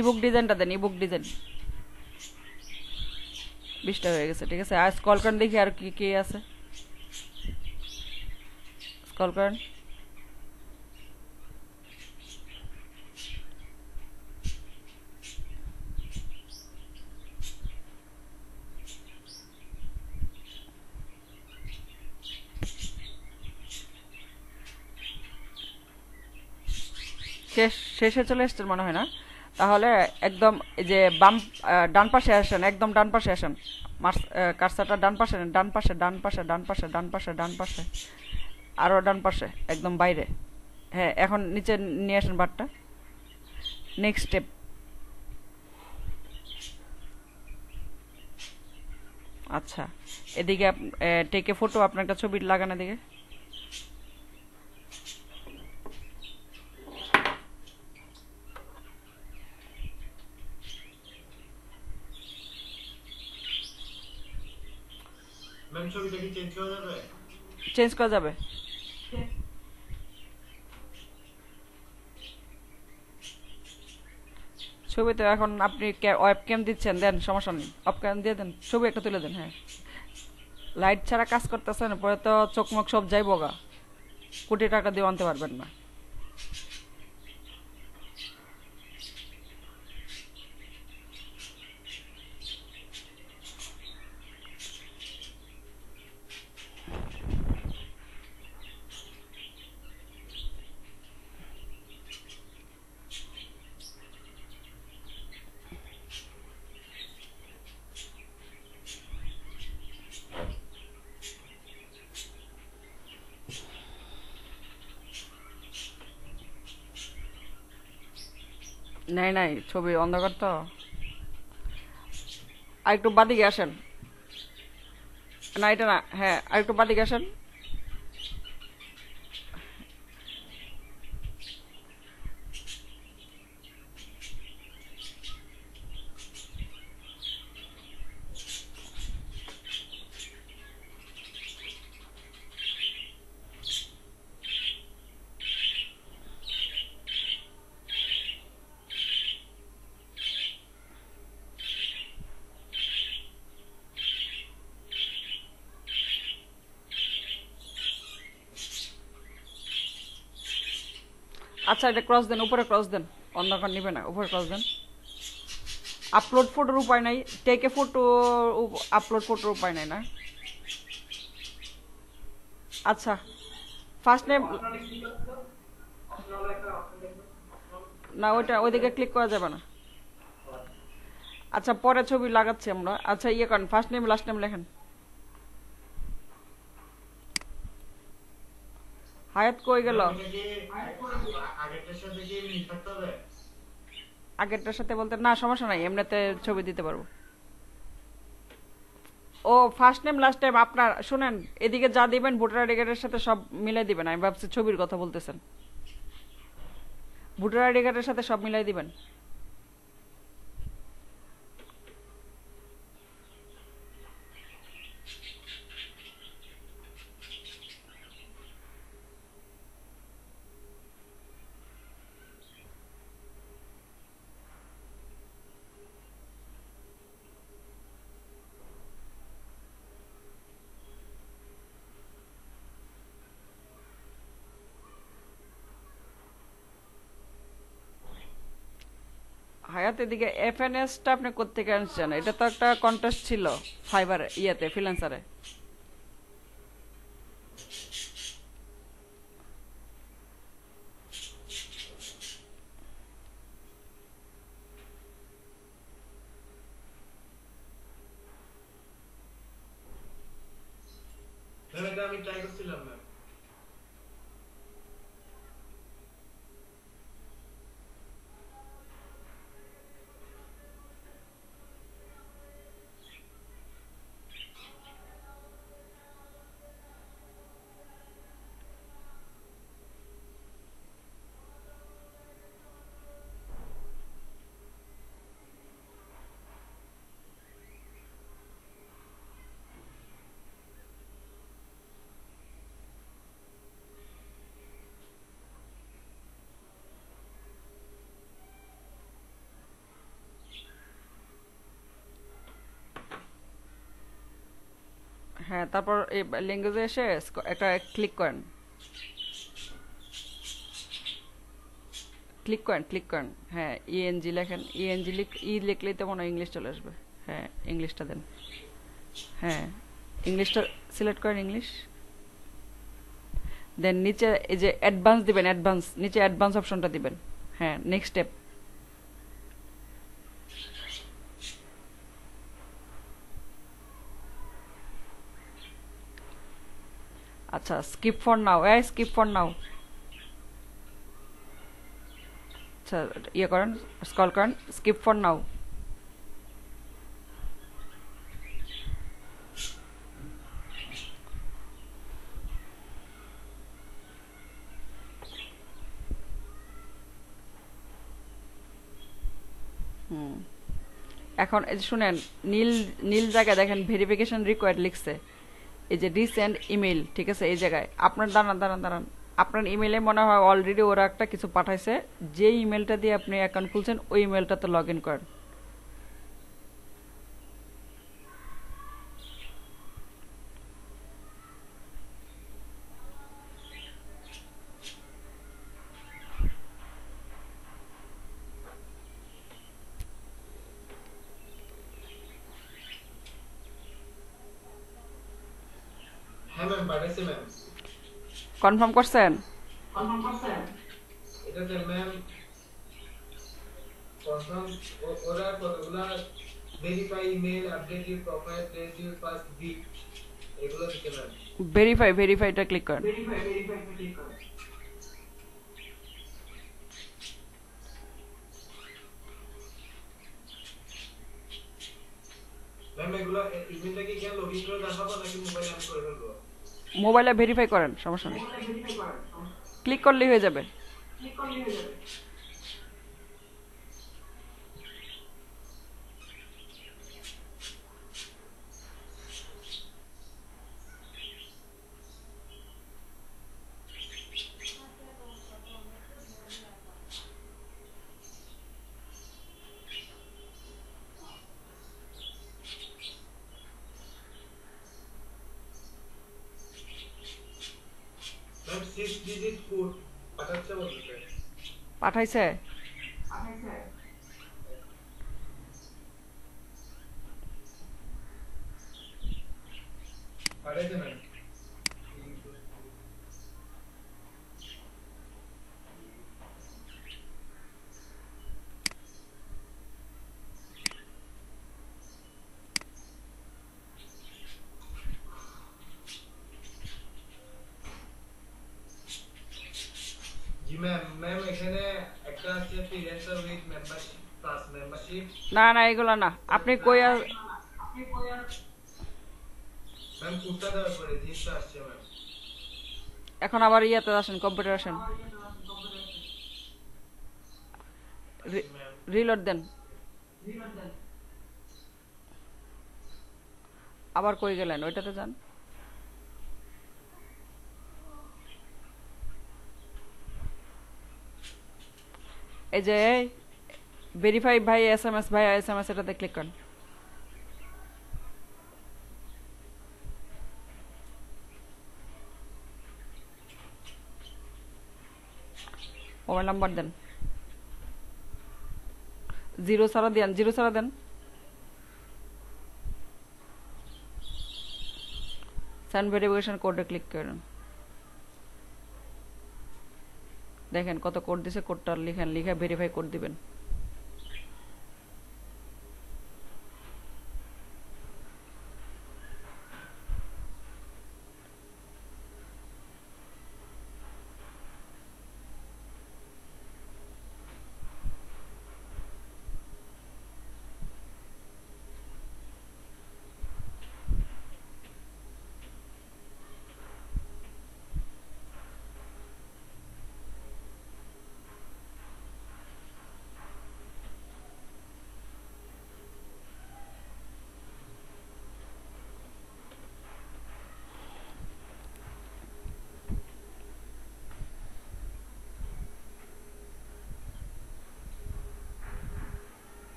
ইবুক ডিজাইনটা দেন, ইবুক ডিজাইন 20টা হয়ে গেছে, ঠিক আছে। আর স্ক্রল করেন, দেখি আর কি কি আছে, স্ক্রল করেন, শেষে চলে এসছেন মনে হয় না, তাহলে একদম যে ডান পাশে আসেন, একদম ডান পাশে আসেন, কার্সারটা ডান পাশে, ডান পাশে, আরো ডান পাশে, একদম বাইরে, হ্যাঁ এখন নিচে নিয়ে আসেন বারটা, নেক্সট স্টেপ, আচ্ছা এদিকে টেকে ফটো, আপনার একটা ছবি লাগান এদিকে, ম্যাম ছবিটা কি চেঞ্জ করা যাবে? চেঞ্জ করা যাবে, ছবিতে এখন আপনি ওয়েব ক্যাম দিচ্ছেন, দেন সমস্যা নেই, অফ ক্যাম দিয়ে দেন, ছবি একটা তুলে দেন, হ্যাঁ লাইট ছাড়া কাজ করতেছেন, পরে তো চোখ মুখ সব যাইব গা, কোটি টাকা দিয়ে আনতে পারবেন না। নাই ছবি অন্ধকার তো, আর একটু বাদিকে আসেন, না এটা না, হ্যাঁ আর একটু বাদিকে আসেন, আচ্ছা এটা ক্রস দেন, উপরে ক্রস দেন, অন্ধকার নিবে না, উপরে ক্রস দেন, আপলোড ফটোর উপায় নাই, টেকে ফটো আপলোড ফটোর উপায় নাই না? আচ্ছা ফার্স্ট নেম অপশনে কি করতে অপশনাল একটা অপশন দেখবেন না, ওইটা ওইদিকে ক্লিক করা যাবে না। আচ্ছা পরে ছবি লাগাচ্ছি আমরা। আচ্ছা ইয়ে করেন, ফার্স্ট নেম লাস্ট নেম লেখেন। হায়াত কই গেল? আগেরটার সাথে কি মিল থাকতে হবে? আগেরটার সাথে বলতে না, সমস্যা নাই, এমনিতে ছবি দিতে পারবো। ও ফার্স্ট নেম লাস্ট নেম আপনার, শুনেন এদিকে যা দিবেন ভোটার আইডি কার্ডের সাথে সব মিলাই দিবেন। আমি ভাবছি ছবির কথা বলতেছেন। ভোটার আইডি কার্ডের সাথে সব মিলাই দিবেন। হায়াত এদিকে এফএনএসটা আপনি কোত্থেকে আনছেন? এটা তো একটা কন্টেস্ট ছিল ফাইবার ইয়েতে ফ্রিল্যান্সারে। ম্যাম এটা আমি ট্রাই করছিলাম ম্যাম। হ্যাঁ তারপর এই ল্যাঙ্গুয়েজে এসে একটা ক্লিক করেন, ক্লিক করেন, ক্লিক করেন। হ্যাঁ ইএনজি লেখেন, ইএনজি লিখলেই তো মনে হয় ইংলিশ চলে আসবে। হ্যাঁ ইংলিশটা দেন। হ্যাঁ ইংলিশটা সিলেক্ট করেন, ইংলিশ। দেন নিচে এই যে অ্যাডভান্স দিবেন, অ্যাডভান্স নিচে অ্যাডভান্স অপশনটা দিবেন। হ্যাঁ নেক্সট স্টেপ। আচ্ছা skip for now, skip for now. আচ্ছা ইয়ে করেন, স্ক্রল করেন, স্কিপ ফর নাও। হুম এখন এই যে শুনেন, নীল নীল জায়গায় দেখেন ভেরিফিকেশন রিকোয়ার্ড লিখছে, এই যে রিসেন্ট ইমেল, ঠিক আছে? এই জায়গায় আপনার দাঁড়ান দাঁড়ান দাঁড়ান, আপনার ইমেলে মনে হয় অলরেডি ওরা একটা কিছু পাঠাইছে। যে ইমেলটা দিয়ে আপনি অ্যাকাউন্ট খুলছেন ওই ইমেলটাতে লগ ইন করেন। হ্যাঁ ম্যাম পাঠাইছি ম্যাম। কনফার্ম করছেন? এটাতে ম্যাম কনফার্ম ওরা কতগুলা verify email, update your profile, place your first bid, এগুলো দিতে ম্যাম। ভেরিফাইটা ক্লিক করেন। ম্যাম এগুলো ইমেলটা কি কেন লগইন করে দেখাবো নাকি মোবাইলে আমি করে ফেলবো? মোবাইলে ভেরিফাই করেন, সমস্যা নেই, ক্লিক করলেই হয়ে যাবে। ম্যাম 6 ডিজিট কোড পাঠাচ্ছে বলতেছে। পাঠাইছে? পাঠাইছে ম্যাম জি ম্যাম ম্যাম এখানে একটা আছে freelancer with membership plus membership না না এগুলো না, আপনি কই ম্যাম কোডটা দেওয়ার পরে জিনিসটা আসছে ম্যাম এখন আবার ইয়াতে আসেন, কম্পিউটার আসেন, আসছে ম্যাম রিলোড দেন। আবার কই গেলেন, ওইটাতে যান। এই যে ভেরিফাই ভাই এসএমএস ভাই এসএমএস, এটাতে ক্লিক করেন। মোবাইল নাম্বার দেন, জিরো ছাড়া দেন, জিরো ছাড়া দেন। সেন্ড ভেরিফিকেশন কোডে ক্লিক করেন, দেখেন কত কোড দিছে, কোডটা লিখেন, লিখে ভেরিফাই কোড দিবেন।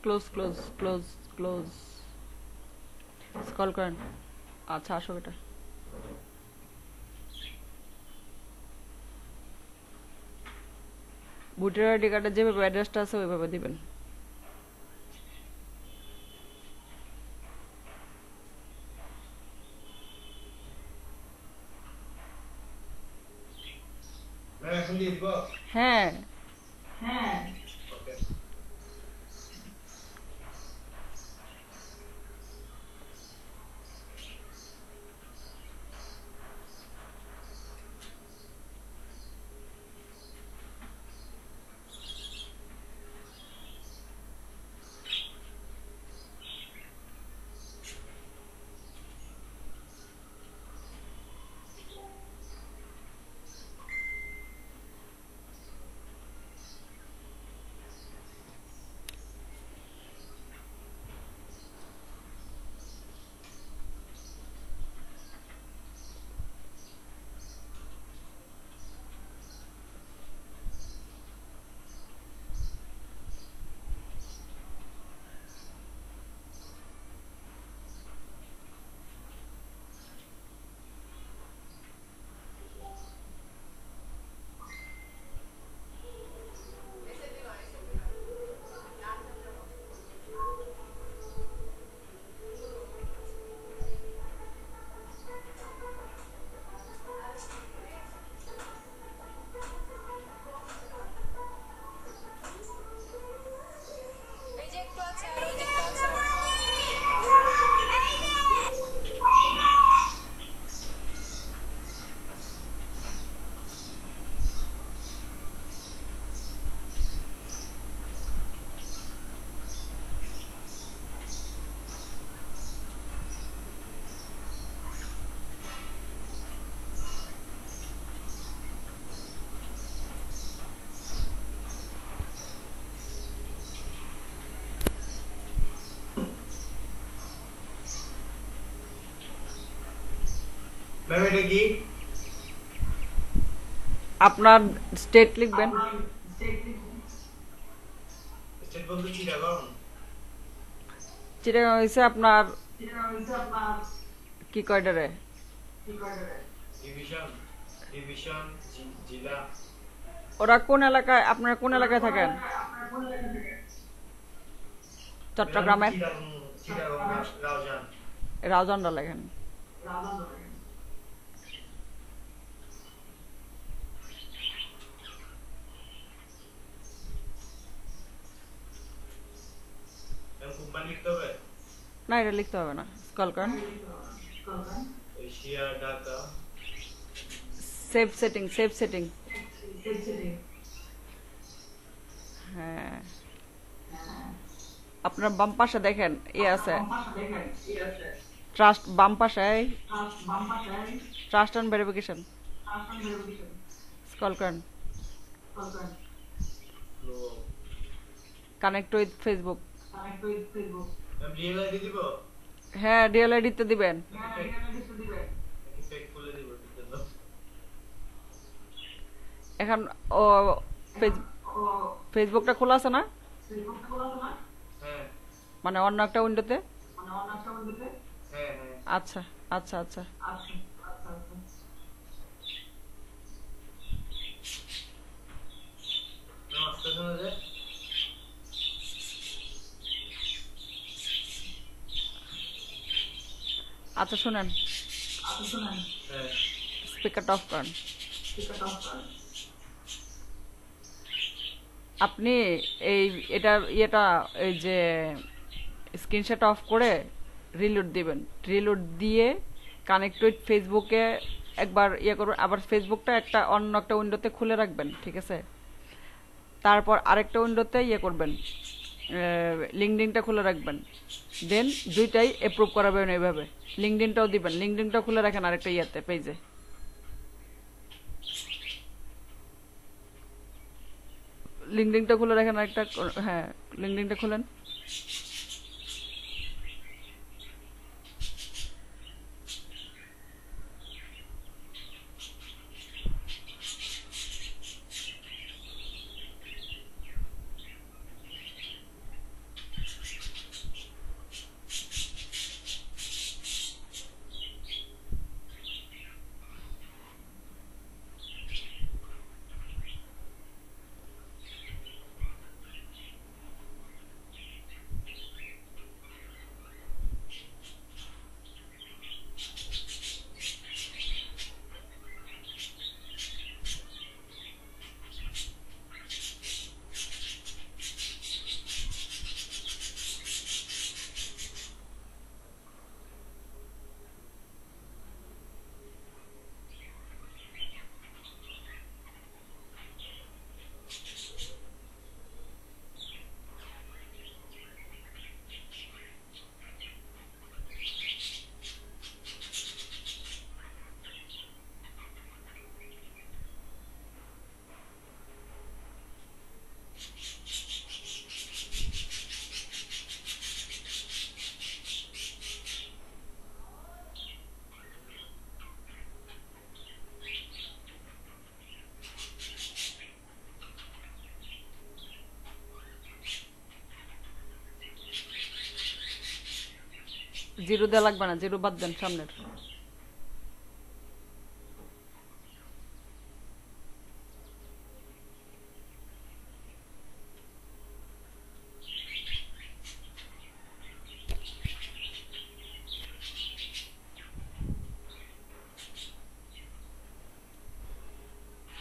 Close close close close, scroll করেন। আচ্ছা আসো, এটা ভোটার আইডি কার্ডের যেভাবে অ্যাড্রেসটা আছে ওইভাবে দিবেন। ম্যাম এখন দিয়ে দিব হ্যাঁ ওকে ম্যাম এটা কি? আপনার স্টেট লিখবেন। স্টেট বলতে চিটাগং। চিটাগাং হইছে আপনার কি কয়টারে? ডিভিশন, ডিভিশন, জেলা। ওরা কোন এলাকায়, আপনারা কোন এলাকায় থাকেন? চট্টগ্রামের চিটাগং, চিটাগং রাউজান। রাউজানরা লেখেন। ম্যাম কোম্পানি লিখতে হবে? না, এটা লিখতে হবে না, স্ক্রল করেন। Asia, Dhaka. Save setting, save setting. হ্যাঁ, আপনার বাম পাশে দেখেন আছে ট্রাস্ট, বাম পাশে ট্রাস্ট অ্যান্ড ভেরিফিকেশন, স্ক্রল করেন। Connect with Facebook. Ma'am real ID দিব? হ্যাঁ, ডিএল আইডিতে দিবেন। নাকি ফেক খুলে দিব জন্য? এখন ও ফেসবুকটা খোলা আছে না? হ্যাঁ মানে অন্য একটা উইন্ডোতে? হ্যাঁ হ্যাঁ। আচ্ছা আচ্ছা আচ্ছা। ম্যাম আসতে শোনা যায়? আচ্ছা শুনেন, হ্যাঁ। স্পিকারটা অফ করেন। আপনি এই এটা এই যে স্ক্রিনশট অফ করে রিলোড দিবেন। রিলোড দিয়ে কানেক্ট উইথ ফেসবুকে একবার করবেন, আবার ফেসবুকটা অন্য একটা উইন্ডোতে খুলে রাখবেন, ঠিক আছে? তারপর আরেকটা উইন্ডোতে করবেন, লিঙ্কডিনটা খুলে রাখবেন। দেন দুইটাই অ্যাপ্রুভ করাবেন এইভাবে। লিঙ্কডিনটাও দিবেন, লিঙ্কডিনটা খুলে রাখেন আরেকটা পেজে। লিঙ্কডিনটা খুলে রাখেন আরেকটা, হ্যাঁ লিঙ্কডিনটা খুলেন। জিরো দেওয়া লাগবে না, জিরো বাদ দেন সামনের।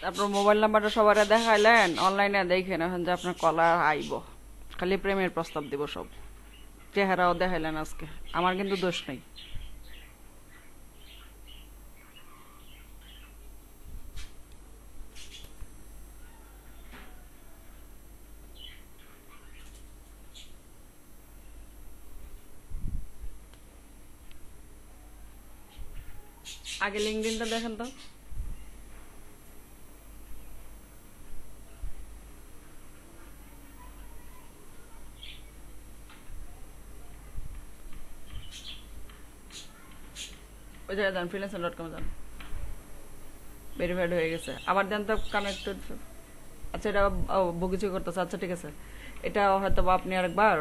তারপর মোবাইল নাম্বারটা সবার দেখাইলেন, অনলাইনে দেখেন এখন যে আপনার কলার আইব, খালি প্রেমের প্রস্তাব দিব সব। চেহারাও দেখাইলেন আজকে, আমার কিন্তু দোষ নেই। আগে লিঙ্কডিনটা দেখেন তো। ওই জায়গায় যান, freelancer.com যান, ভেরিফাইড হয়ে গেছে। আবার দেন তো কানেক্টেড। আচ্ছা এটা বগিচি করতেছে, আচ্ছা ঠিক আছে। এটা হয়তো বা আপনি আরেকবার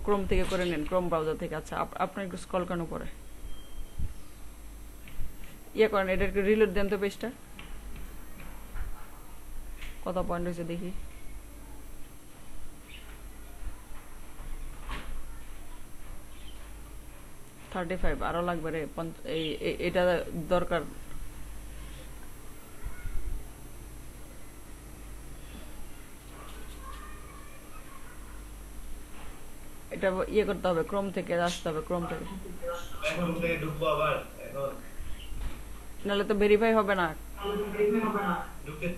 ক্রোম থেকে করে নিন, ক্রোম ব্রাউজার থেকে। আচ্ছা আপনি একটু স্ক্রল কেন করে ইয়ে করেন, এটা একটু রিলোড দেন তো পেজটা, কত পয়েন্ট হয়েছে দেখি। $35 আরো লাগবে রে, এটা দরকার। এটা ইয়ে করতে হবে, ক্রোম থেকে আসতে হবে, ক্রোম থেকে। এখন থেকে ঢুকবো আবার এখন, নাহলে তো ভেরিফাই হবে না। ঢুকে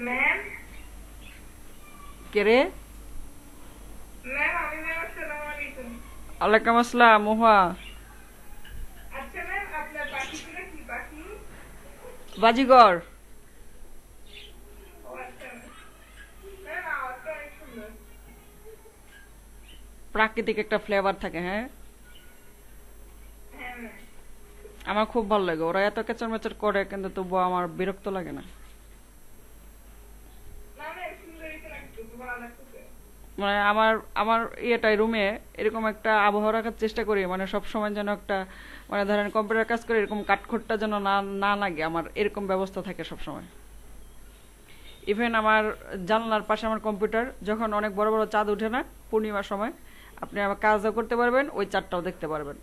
ম্যাম কে রে? ম্যাম আমি ম্যাম আসসালামু আলাইকুম। ওয়ালাইকুম আসসালাম মুহা। আচ্ছা ম্যাম আপনার পাখিগুলো কি পাখি? বাজিগর। ও আচ্ছা ম্যাম আওয়াজটা অনেক সুন্দর। প্রাকৃতিক একটা ফ্লেভার থাকে। হ্যাঁ হ্যাঁ ম্যাম। আমার খুব ভালো লাগে, ওরা এত কেচর মেচর করে কিন্তু তবুও আমার বিরক্ত লাগে না। না ম্যাম সুন্দরই তো লাগতেছে, ভালো লাগতেছে। মানে আমার আমার ইয়েটাই রুমে এরকম একটা আবহাওয়া রাখার চেষ্টা করি, মানে সব সময় যেন একটা, মানে ধরেন কম্পিউটার কাজ করে এরকম কাঠখোট্টা যেন না না লাগে, আমার এরকম ব্যবস্থা থাকে সব সময়। ইভেন আমার জানলার পাশে আমার কম্পিউটার, যখন অনেক বড় বড় চাঁদ উঠে না পূর্ণিমার সময়, আপনি আমার কাজও করতে পারবেন, ওই চাঁদটাও দেখতে পারবেন।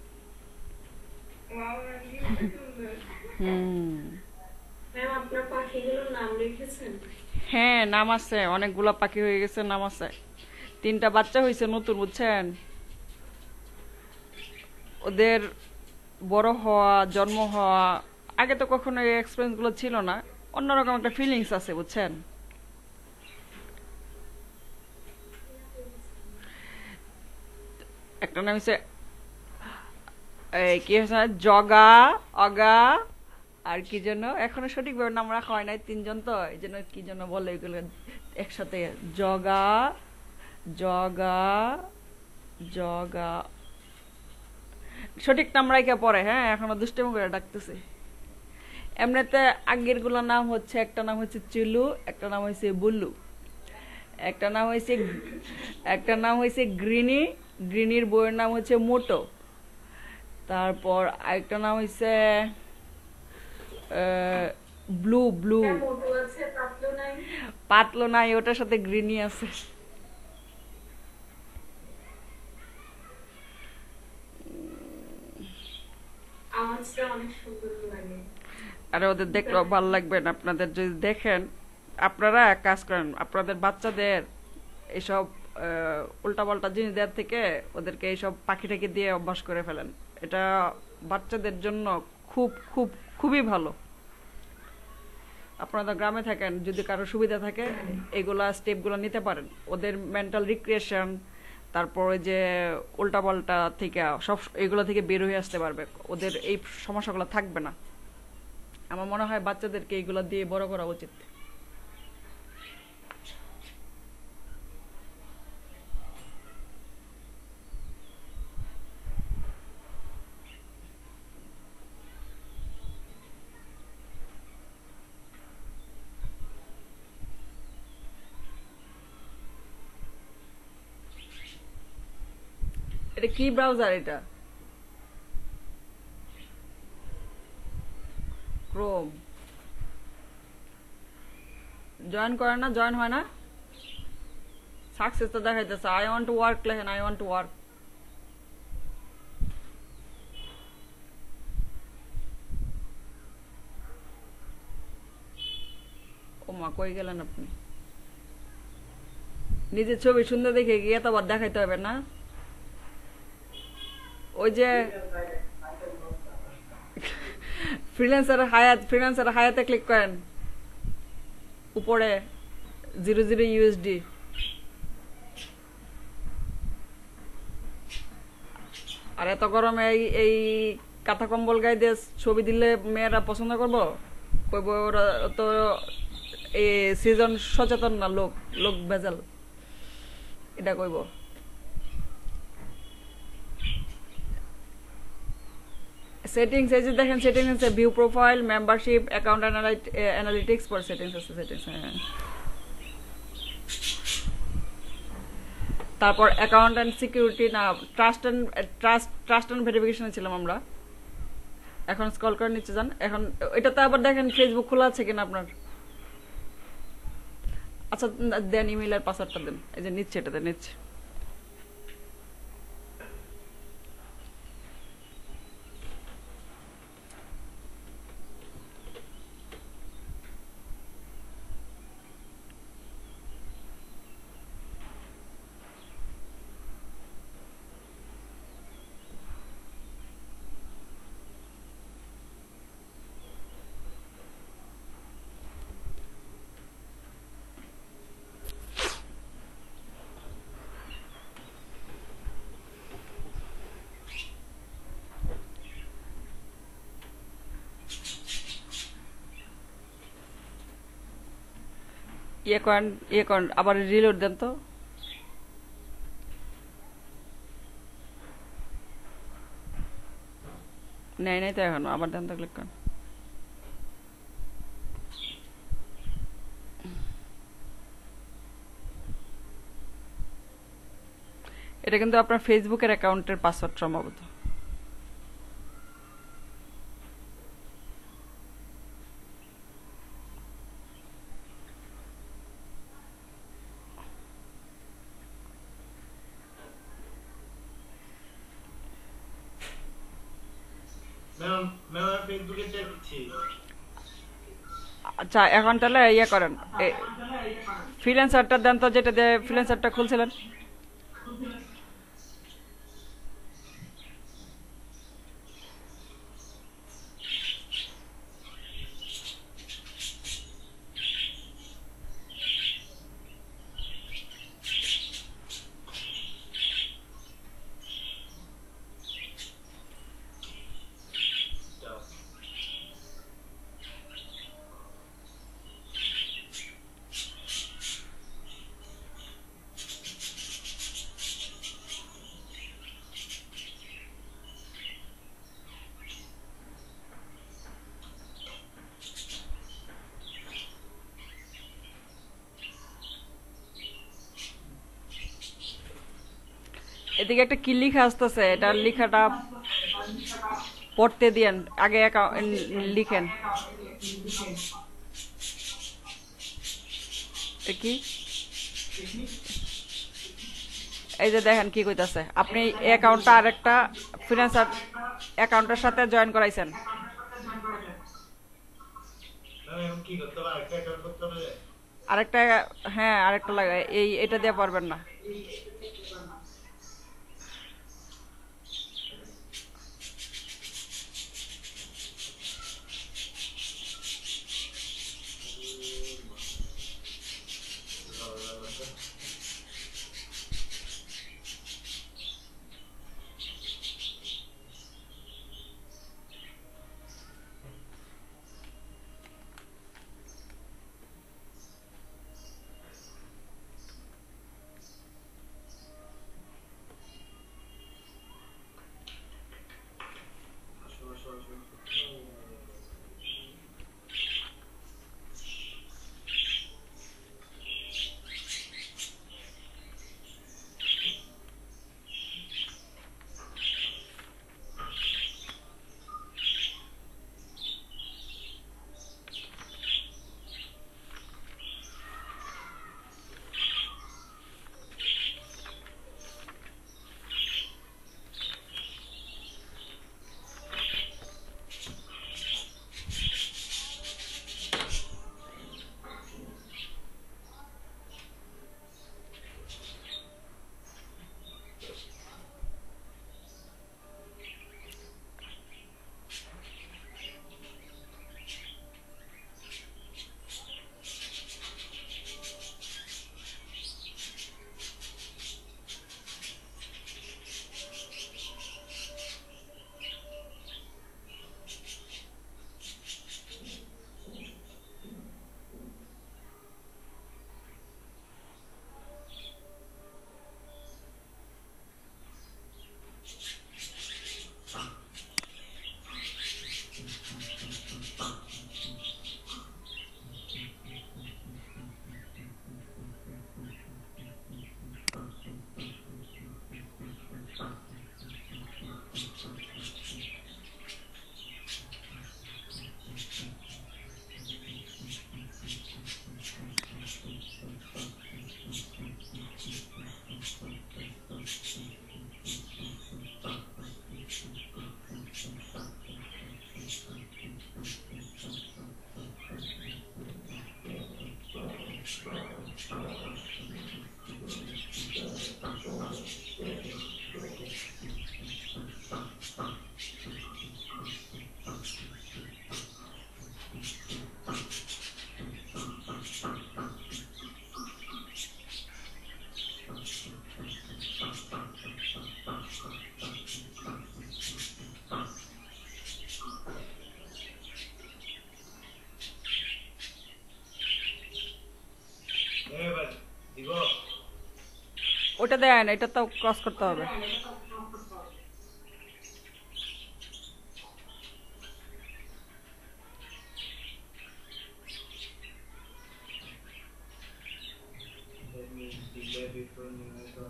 ওয়াও ম্যাম কি সুন্দর। হুম। ম্যাম আপনার পাখিগুলোর নাম রেখেছেন? হ্যাঁ নাম আছে, অনেকগুলা পাখি হয়ে গেছে, নাম আছে। 3টা বাচ্চা হয়েছে নতুন, বুঝছেন। ওদের বড় হওয়া, জন্ম হওয়া, আগে তো কখনো এই এক্সপিরিয়েন্স গুলো ছিল না, অন্যরকম একটা ফিলিংস আছে বুঝছেন। একটা নাম হচ্ছে কি হয়েছে, জগা, অগা, আর কি যেন এখনো সঠিকভাবে নাম রাখা হয় নাই, 3জন তো এই জন্য কি যেন বলে এগুলো একসাথে, জগা জগা জগা, সঠিক নাম রাইখা পরে। হ্যাঁ এখনো দুষ্টামি করে ডাকতেছে। এমনিতে আগের গুলোর নাম হচ্ছে, একটা নাম হচ্ছে চুলু, একটা নাম হয়েছে বুল্লু, একটা নাম হয়েছে গ্রিনি, গ্রিনির বইয়ের নাম হচ্ছে মোটো, তারপর আরেকটা নাম হয়েছে ব্লু, ব্লু মোটু আছে, পাতলু নাই? পাতলো নাই, ওটার সাথে গ্রিনি আছে। আওয়াজটা অনেক সুন্দর লাগে। আর ওদের দেখলেও ভালো লাগবেন, আপনাদের যদি দেখেন। আপনারা এক কাজ করেন, আপনাদের বাচ্চাদের এইসব উল্টাপাল্টা জিনিস দেওয়ার থেকে ওদেরকে এইসব পাখি টাকি দিয়ে অভ্যাস করে ফেলেন। এটা বাচ্চাদের জন্য খুব খুব খুবই ভালো। আপনারা গ্রামে থাকেন, যদি কারো সুবিধা থাকে এগুলা স্টেপগুলো নিতে পারেন, ওদের মেন্টাল রিক্রিয়েশন, তারপরে যে উল্টাপাল্টা থেকে সব এগুলো থেকে বের হয়ে আসতে পারবে, ওদের এই সমস্যাগুলো থাকবে না। আমার মনে হয় বাচ্চাদেরকে এইগুলো দিয়ে বড় করা উচিত। এটা কি ব্রাউজার? এটা ক্রোম। জয়েন করে না, জয়েন হয় না, সাকসেস তো দেখাইতেছে। আই ওয়ান্ট টু ওয়ার্ক লেখেন, আই ওয়ান্ট টু ওয়ার্ক। মা কই গেলেন আপনি? নিজের ছবি সুন্দর দেখে গিয়ে এতবার দেখাইতে হবে না? ওই যে ফ্রিল্যান্সার হায়াতে ক্লিক করেন, উপরে 00 USD। আর এত গরমে এই কাঁথা কম্বল গায়ে দিয়ে ছবি দিলে মেয়েরা পছন্দ করবো? কইব ওরা তো এই সিজন সচেতন না, লোক লোক ভেজাল, এটা কইব। সেটিংস এই যে দেখেন, সেটিংস আছে view profile, membership, account analytics, পর সেটিংস আছে, সেটিংস। হ্যাঁ, তারপর অ্যাকাউন্ট অ্যান্ড সিকিউরিটি না, ট্রাস্ট অ্যান্ড ভেরিফিকেশনে ছিলাম আমরা। এখন স্ক্রল করে নিচে যান। এখন এটাতে আবার দেখেন ফেসবুক খোলা আছে কিনা আপনার। আচ্ছা দেন, ইমেইলের পাসওয়ার্ডটা দেন, এই যে নিচ্ছে, এটাতে নিচ্ছে। ইয়ে করেন আবার রিলোড দেন তো। নেয় নাই তো এখনো, আবার দেন তো, ক্লিক করেন। এটা কিন্তু আপনার ফেসবুকের অ্যাকাউন্টের পাসওয়ার্ড সম্ভবত। ফেসবুকে চেক দিচ্ছি। আচ্ছা এখন তাহলে ইয়ে করেন, ফ্রিল্যান্সারটা দেন তো, যেটা দিয়ে ফ্রিল্যান্সারটা খুলছিলেন। এদিকে একটা কি লেখা আসতেছে, এটা লেখাটা পড়তে দিয়েন আগে, লিখেন কি। এই যে দেখেন কি কইতাছে, আপনি এই অ্যাকাউন্টটা আরেকটা ফ্রিল্যান্সার অ্যাকাউন্টের সাথে জয়েন করাইছেন। কি করতে হবে? আরেকটা অ্যাকাউন্ট করতে হবে? আরেকটা, হ্যাঁ আরেকটা লাগে, এটা দিয়ে পারবেন না। ওইটা দেন, এটা তো ক্রস করতে হবে।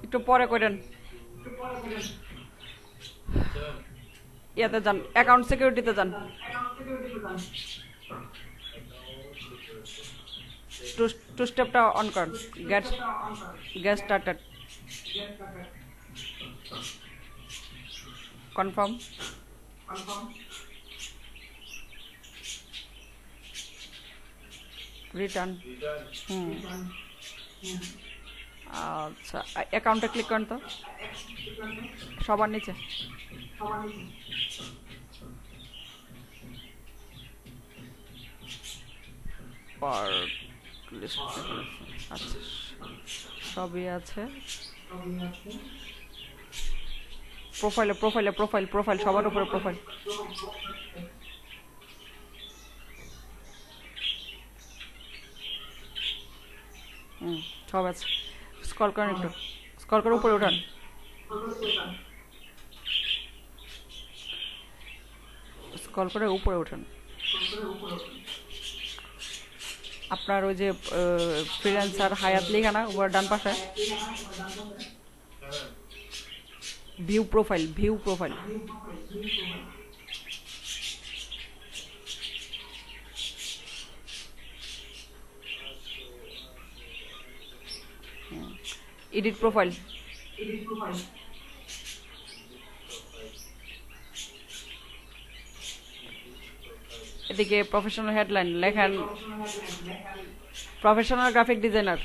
একটু পরে করেন, ইয়াতে যান, অ্যাকাউন্ট সিকিউরিটিতে যান, টু স্টেপটা অন করেন, গেট স্টার্টেড, কনফার্ম, রিটার্ন। আচ্ছা, অ্যাকাউন্টে ক্লিক করেন তো, সবার নিচে। আচ্ছা, সবই আছে। প্রোফাইল সবার উপরে প্রোফাইল। সব আছে। স্ক্রল করেন, একটু স্ক্রল করে উপরে উঠান। স্ক্রল করে উপরে উঠান। আপনার ওই যে ফ্রিল্যান্সার হায়াত লেখা না উপরে ডান পাশে, ভিউ প্রোফাইল। Edit profile. এদিকে প্রফেশনাল হেডলাইন লেখেন, প্রফেশনাল গ্রাফিক ডিজাইনার।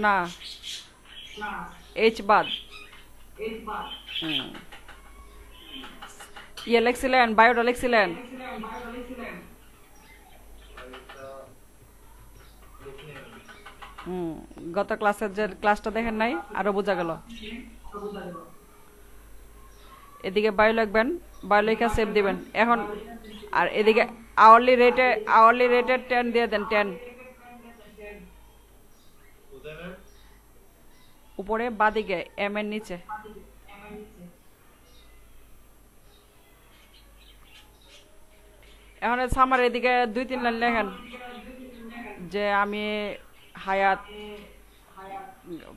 না, এইচ বাদ। ইয়ে লিখছিলেন, বায়োটা লিখছিলেন। গত ক্লাসের যে ক্লাসটা দেখেন নাই, আরো বোঝা গেল। এদিকে বায়ো লিখবেন, বায়ো লেখা সেভ দিবেন এখন। আর এদিকে আওয়ারলি রেটে 10 দিয়ে দেন, 10 উপরে বাদিকে এম এর নিচে। এখন সামার এদিকে 2-3 লাইন লেখেন যে আমি হায়াত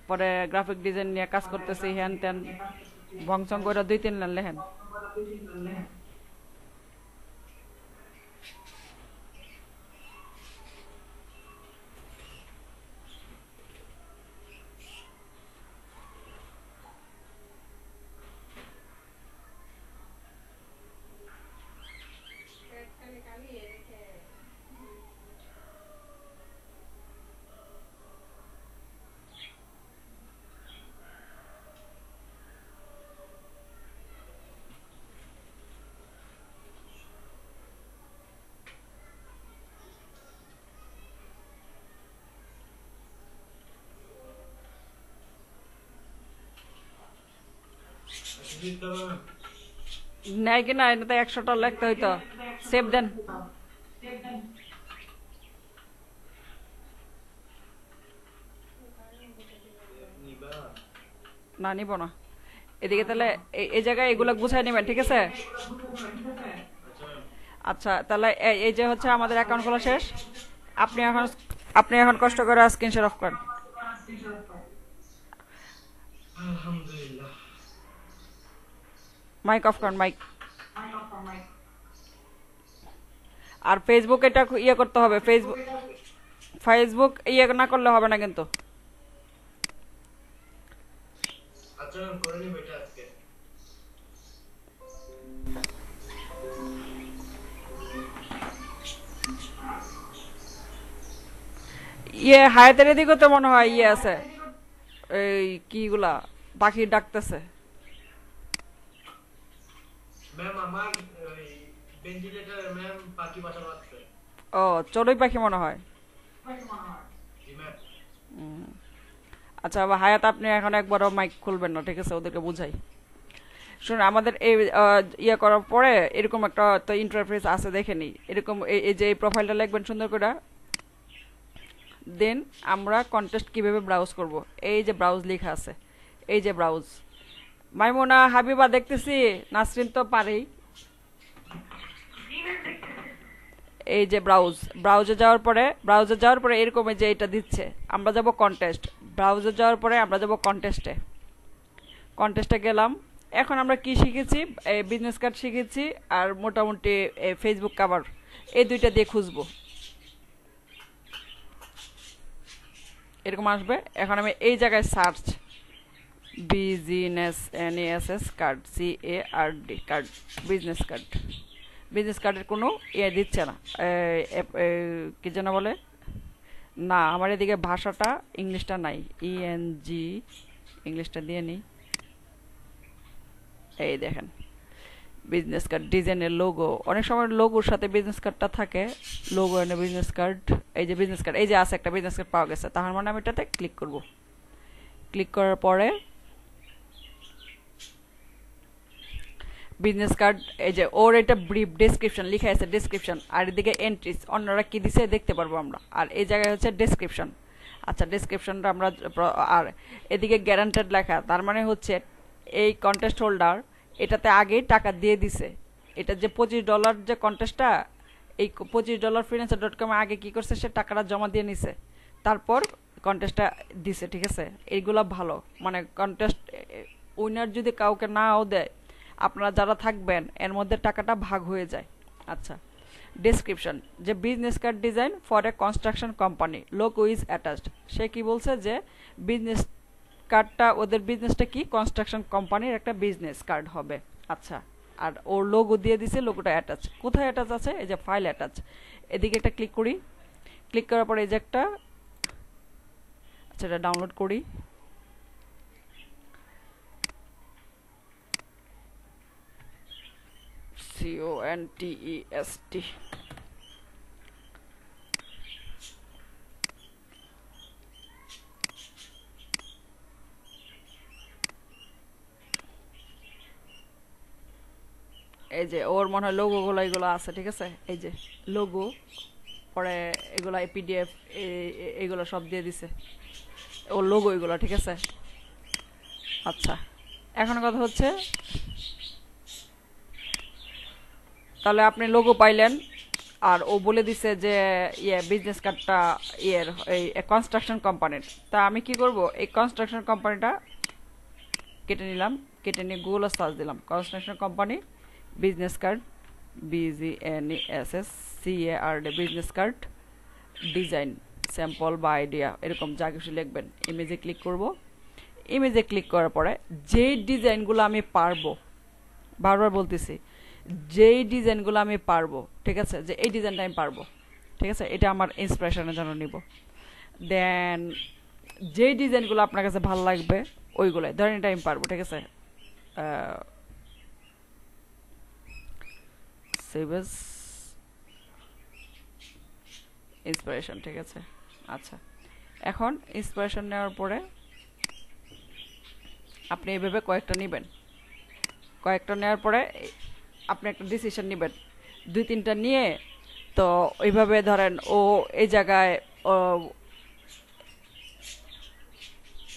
পরে গ্রাফিক ডিজাইন নিয়ে কাজ করতেছি, হ্যান ত্যান ভংসং করে 2-3 লাইন লেখেন। নেয় কিনা এটা তো 100টা লিখতে হইতো। সেভ দেন। না নিব না। এদিকে তাহলে এই জায়গায় এগুলো গুছাই নেবেন, ঠিক আছে? আচ্ছা, তাহলে এই যে হচ্ছে আমাদের অ্যাকাউন্ট খোলা শেষ। আপনি এখন কষ্ট করে স্ক্রিনশট অফ করেন। আলহামদুলিল্লাহ। মাইক অফ করেন, মাইক। আর ফেসবুক এটা ইয়ে করতে হবে, ফেসবুক ইয়ে না করলে হবে না কিন্তু। আচরণ করে নিব এটা আজকে। হায়াতের এদিকে তো মনে হয় আছে, এই কিগুলা পাখি ডাকতেছে। ম্যাম আমার ভেন্টিলেটর ম্যাম পাখি বাসা বাঁধছে। ও চড়ুই পাখি মনে হয়। জি ম্যাম। আচ্ছা হায়াত, আপনি এখন একবারও মাইক খুলবেন না, ঠিক আছে? ওদেরকে বুঝাই। শুনুন, আমাদের এই করার পরে এরকম একটা তো ইন্টারফেস আছে, দেখেনি? এরকম এই যে এই প্রোফাইলটা লিখবেন সুন্দর করে। দেন আমরা কন্টেস্ট কিভাবে ব্রাউজ করব, এই যে ব্রাউজ লেখা আছে, এই যে ব্রাউজ। মাইমুনা, হাবিবা দেখতেছি, নাসরিন তো পারেই। এই যে ব্রাউজে যাওয়ার পরে এরকম যে এটা দিচ্ছে, আমরা যাব কন্টেস্ট। ব্রাউজে যাওয়ার পরে আমরা যাব কন্টেস্টে গেলাম। এখন আমরা কি শিখেছি? বিজনেস কার্ড শিখেছি, আর মোটামুটি ফেসবুক কভার, এই দুইটা দিয়ে খুঁজবো। এরকম আসবে। এখন আমি এই জায়গায় search, business NESS card, CARD card, business কার্ডের কোনো দিচ্ছে না, কি যেন বলে না, আমার এদিকে ভাষাটা ইংলিশটা নাই, ENG ইংলিশটা দিয়ে নিই। এই দেখেন বিজনেস কার্ড ডিজাইনের লোগো, অনেক সময় লোগোর সাথে বিজনেস কার্ডটা থাকে, লোগো এনে বিজনেস কার্ড। এই যে বিজনেস কার্ড, এই যে আছে একটা বিজনেস কার্ড পাওয়া গেছে, তার মানে আমি এটাতে ক্লিক করব। ক্লিক করার পরে বিজনেস কার্ড, এই যে ওর এটা ব্রিফ ডেসক্রিপশন লেখা আছে, ডেসক্রিপশন, আর এদিকে এন্ট্রিজ, অন্যরা কি দিছে দেখতে পারবো আমরা। আর এই জায়গায় হচ্ছে ডেসক্রিপশন। আচ্ছা, ডেসক্রিপশনটা আমরা, আর এদিকে গ্যারান্টেড লেখা, তার মানে হচ্ছে এই কন্টেস্ট হোল্ডার এটাতে আগেই টাকা দিয়ে দিছে। এটা যে $25 যে কন্টেস্টটা, এই $25 freelancer.com আগে কি করছে, সে টাকাটা জমা দিয়ে নিছে, তারপর কন্টেস্টটা দিছে, ঠিক আছে? এইগুলা ভালো, মানে কন্টেস্ট উইনার যদি কাউকে নাও দেয়, আপনারা যারা থাকবেন এর মধ্যে টাকাটা ভাগ হয়ে যায়। আচ্ছা, ডেসক্রিপশন, যে business card design for a construction company, logo is attached. সে কি বলছে যে বিজনেস কার্ডটা, ওদের বিজনেসটা কি, কনস্ট্রাকশন কোম্পানির একটা বিজনেস কার্ড হবে। আচ্ছা, আর ওর লোগো দিয়ে দিছে, লোগোটা অ্যাটাচ। কোথায় অ্যাটাচ আছে? এই যে ফাইল অ্যাটাচ, এদিকে একটা ক্লিক করি। ক্লিক করার পরে এই যে একটা, আচ্ছা এটা ডাউনলোড করি। CONTEST, এই যে ওর মনে হয় লোগোগুলো এগুলো আছে, ঠিক আছে? এই যে লোগো, পরে এগুলো PDF এগুলো সব দিয়ে দিছে, ওর লোগো এগুলো, ঠিক আছে? আচ্ছা, এখন কথা হচ্ছে, তাহলে আপনি লোগো পাইলেন, আর ও বলে দিছে যে বিজনেস কার্ডটা এই কনস্ট্রাকশন কোম্পানির। তা আমি কি করব, এই কনস্ট্রাকশন কোম্পানিটা কেটে নিলাম, কেটে নিয়ে গুগলে সার্চ দিলাম construction company business card, BGNESS CARD business card design sample বা আইডিয়া, এরকম যা কিছু লিখবেন। ইমেজে ক্লিক করব। ইমেজে ক্লিক করার পরে যেই ডিজাইনগুলো আমি পারবো, বারবার বলতেছি, যেই ডিজাইনগুলো আমি পারবো, ঠিক আছে, যে এই ডিজাইনটা আমি পারবো, ঠিক আছে, এটা আমার ইন্সপিরেশনের জন্য নিব। দেন যেই ডিজাইনগুলো আপনার কাছে ভালো লাগবে ওইগুলো, ধরেন এটা আমি পারবো, ঠিক আছে, সেভেস ইন্সপিরেশন, ঠিক আছে। আচ্ছা, এখন ইন্সপিরেশন নেওয়ার পরে আপনি এইভাবে কয়েকটা নেবেন। কয়েকটা নেওয়ার পরে আপনি একটা ডিসিশন নেবেন, 2-3টা নিয়ে, তো ওইভাবে ধরেন ও এই জায়গায়,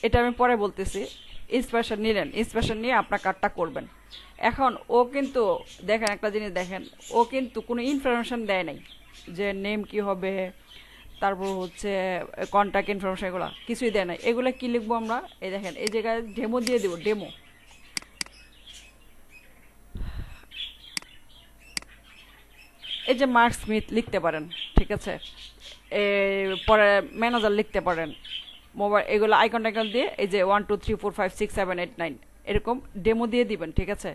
এটা আমি পরে বলতেছি। ইন্সপিরেশন নিলেন, ইন্সপিরেশন নিয়ে আপনার কার্ডটা করবেন। এখন ও কিন্তু দেখেন একটা জিনিস দেখেন, ও কিন্তু কোনো ইনফরমেশন দেয় নাই যে নেম কি হবে, তারপর হচ্ছে কন্ট্যাক্ট ইনফরমেশন, এগুলো কিছুই দেয় নাই। এগুলো কি লিখবো আমরা? এই দেখেন এই জায়গায় ডেমো দিয়ে দেবো, ডেমো। এই যে মার্ক স্মিথ লিখতে পারেন, ঠিক আছে, পরে ম্যানেজার লিখতে পারেন, মোবাইল, এগুলো আইকন টাইকন দিয়ে এই যে 1 2 3 4 5 6 7 8 9 এরকম ডেমো দিয়ে দিবেন, ঠিক আছে।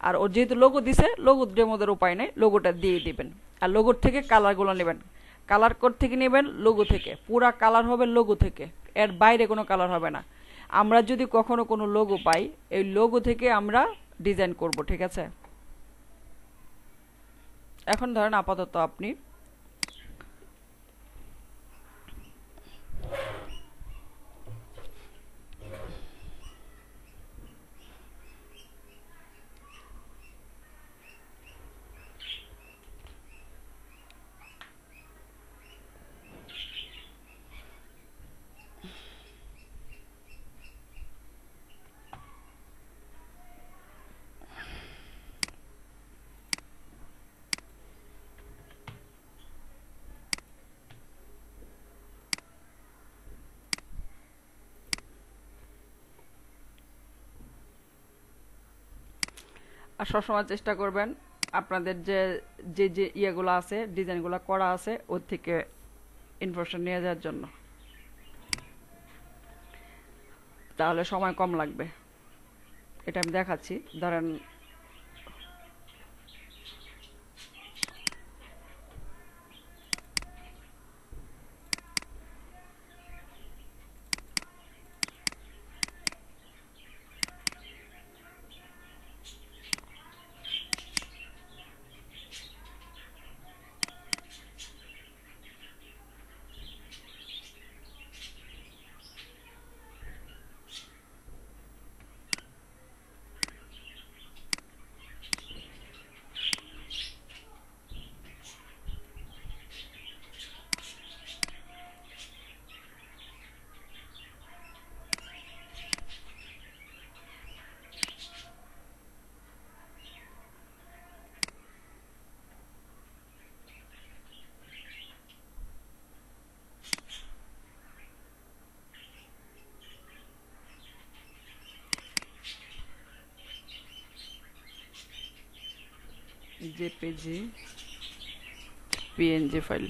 আর ওর যেহেতু লোগো দিছে, লোগো ডেমোদের উপায় নেই, লোগোটা দিয়ে দিবেন। আর লোগোর থেকে কালারগুলো নেবেন, কালার কোড থেকে নেবেন, লোগো থেকে, পুরা কালার হবে লোগো থেকে, এর বাইরে কোনো কালার হবে না। আমরা যদি কখনো কোনো লোগো পাই, এই লোগো থেকে আমরা ডিজাইন করব, ঠিক আছে? এখন ধরেন আপাতত আপনি আর সবসময় চেষ্টা করবেন আপনাদের যে যে যে ইয়েগুলো আছে, ডিজাইনগুলো করা আছে, ওর থেকে ইনফরমেশন নিয়ে যাওয়ার জন্য, তাহলে সময় কম লাগবে। এটা আমি দেখাচ্ছি, ধরেন জেপিজি, পিএনজি ফাইল।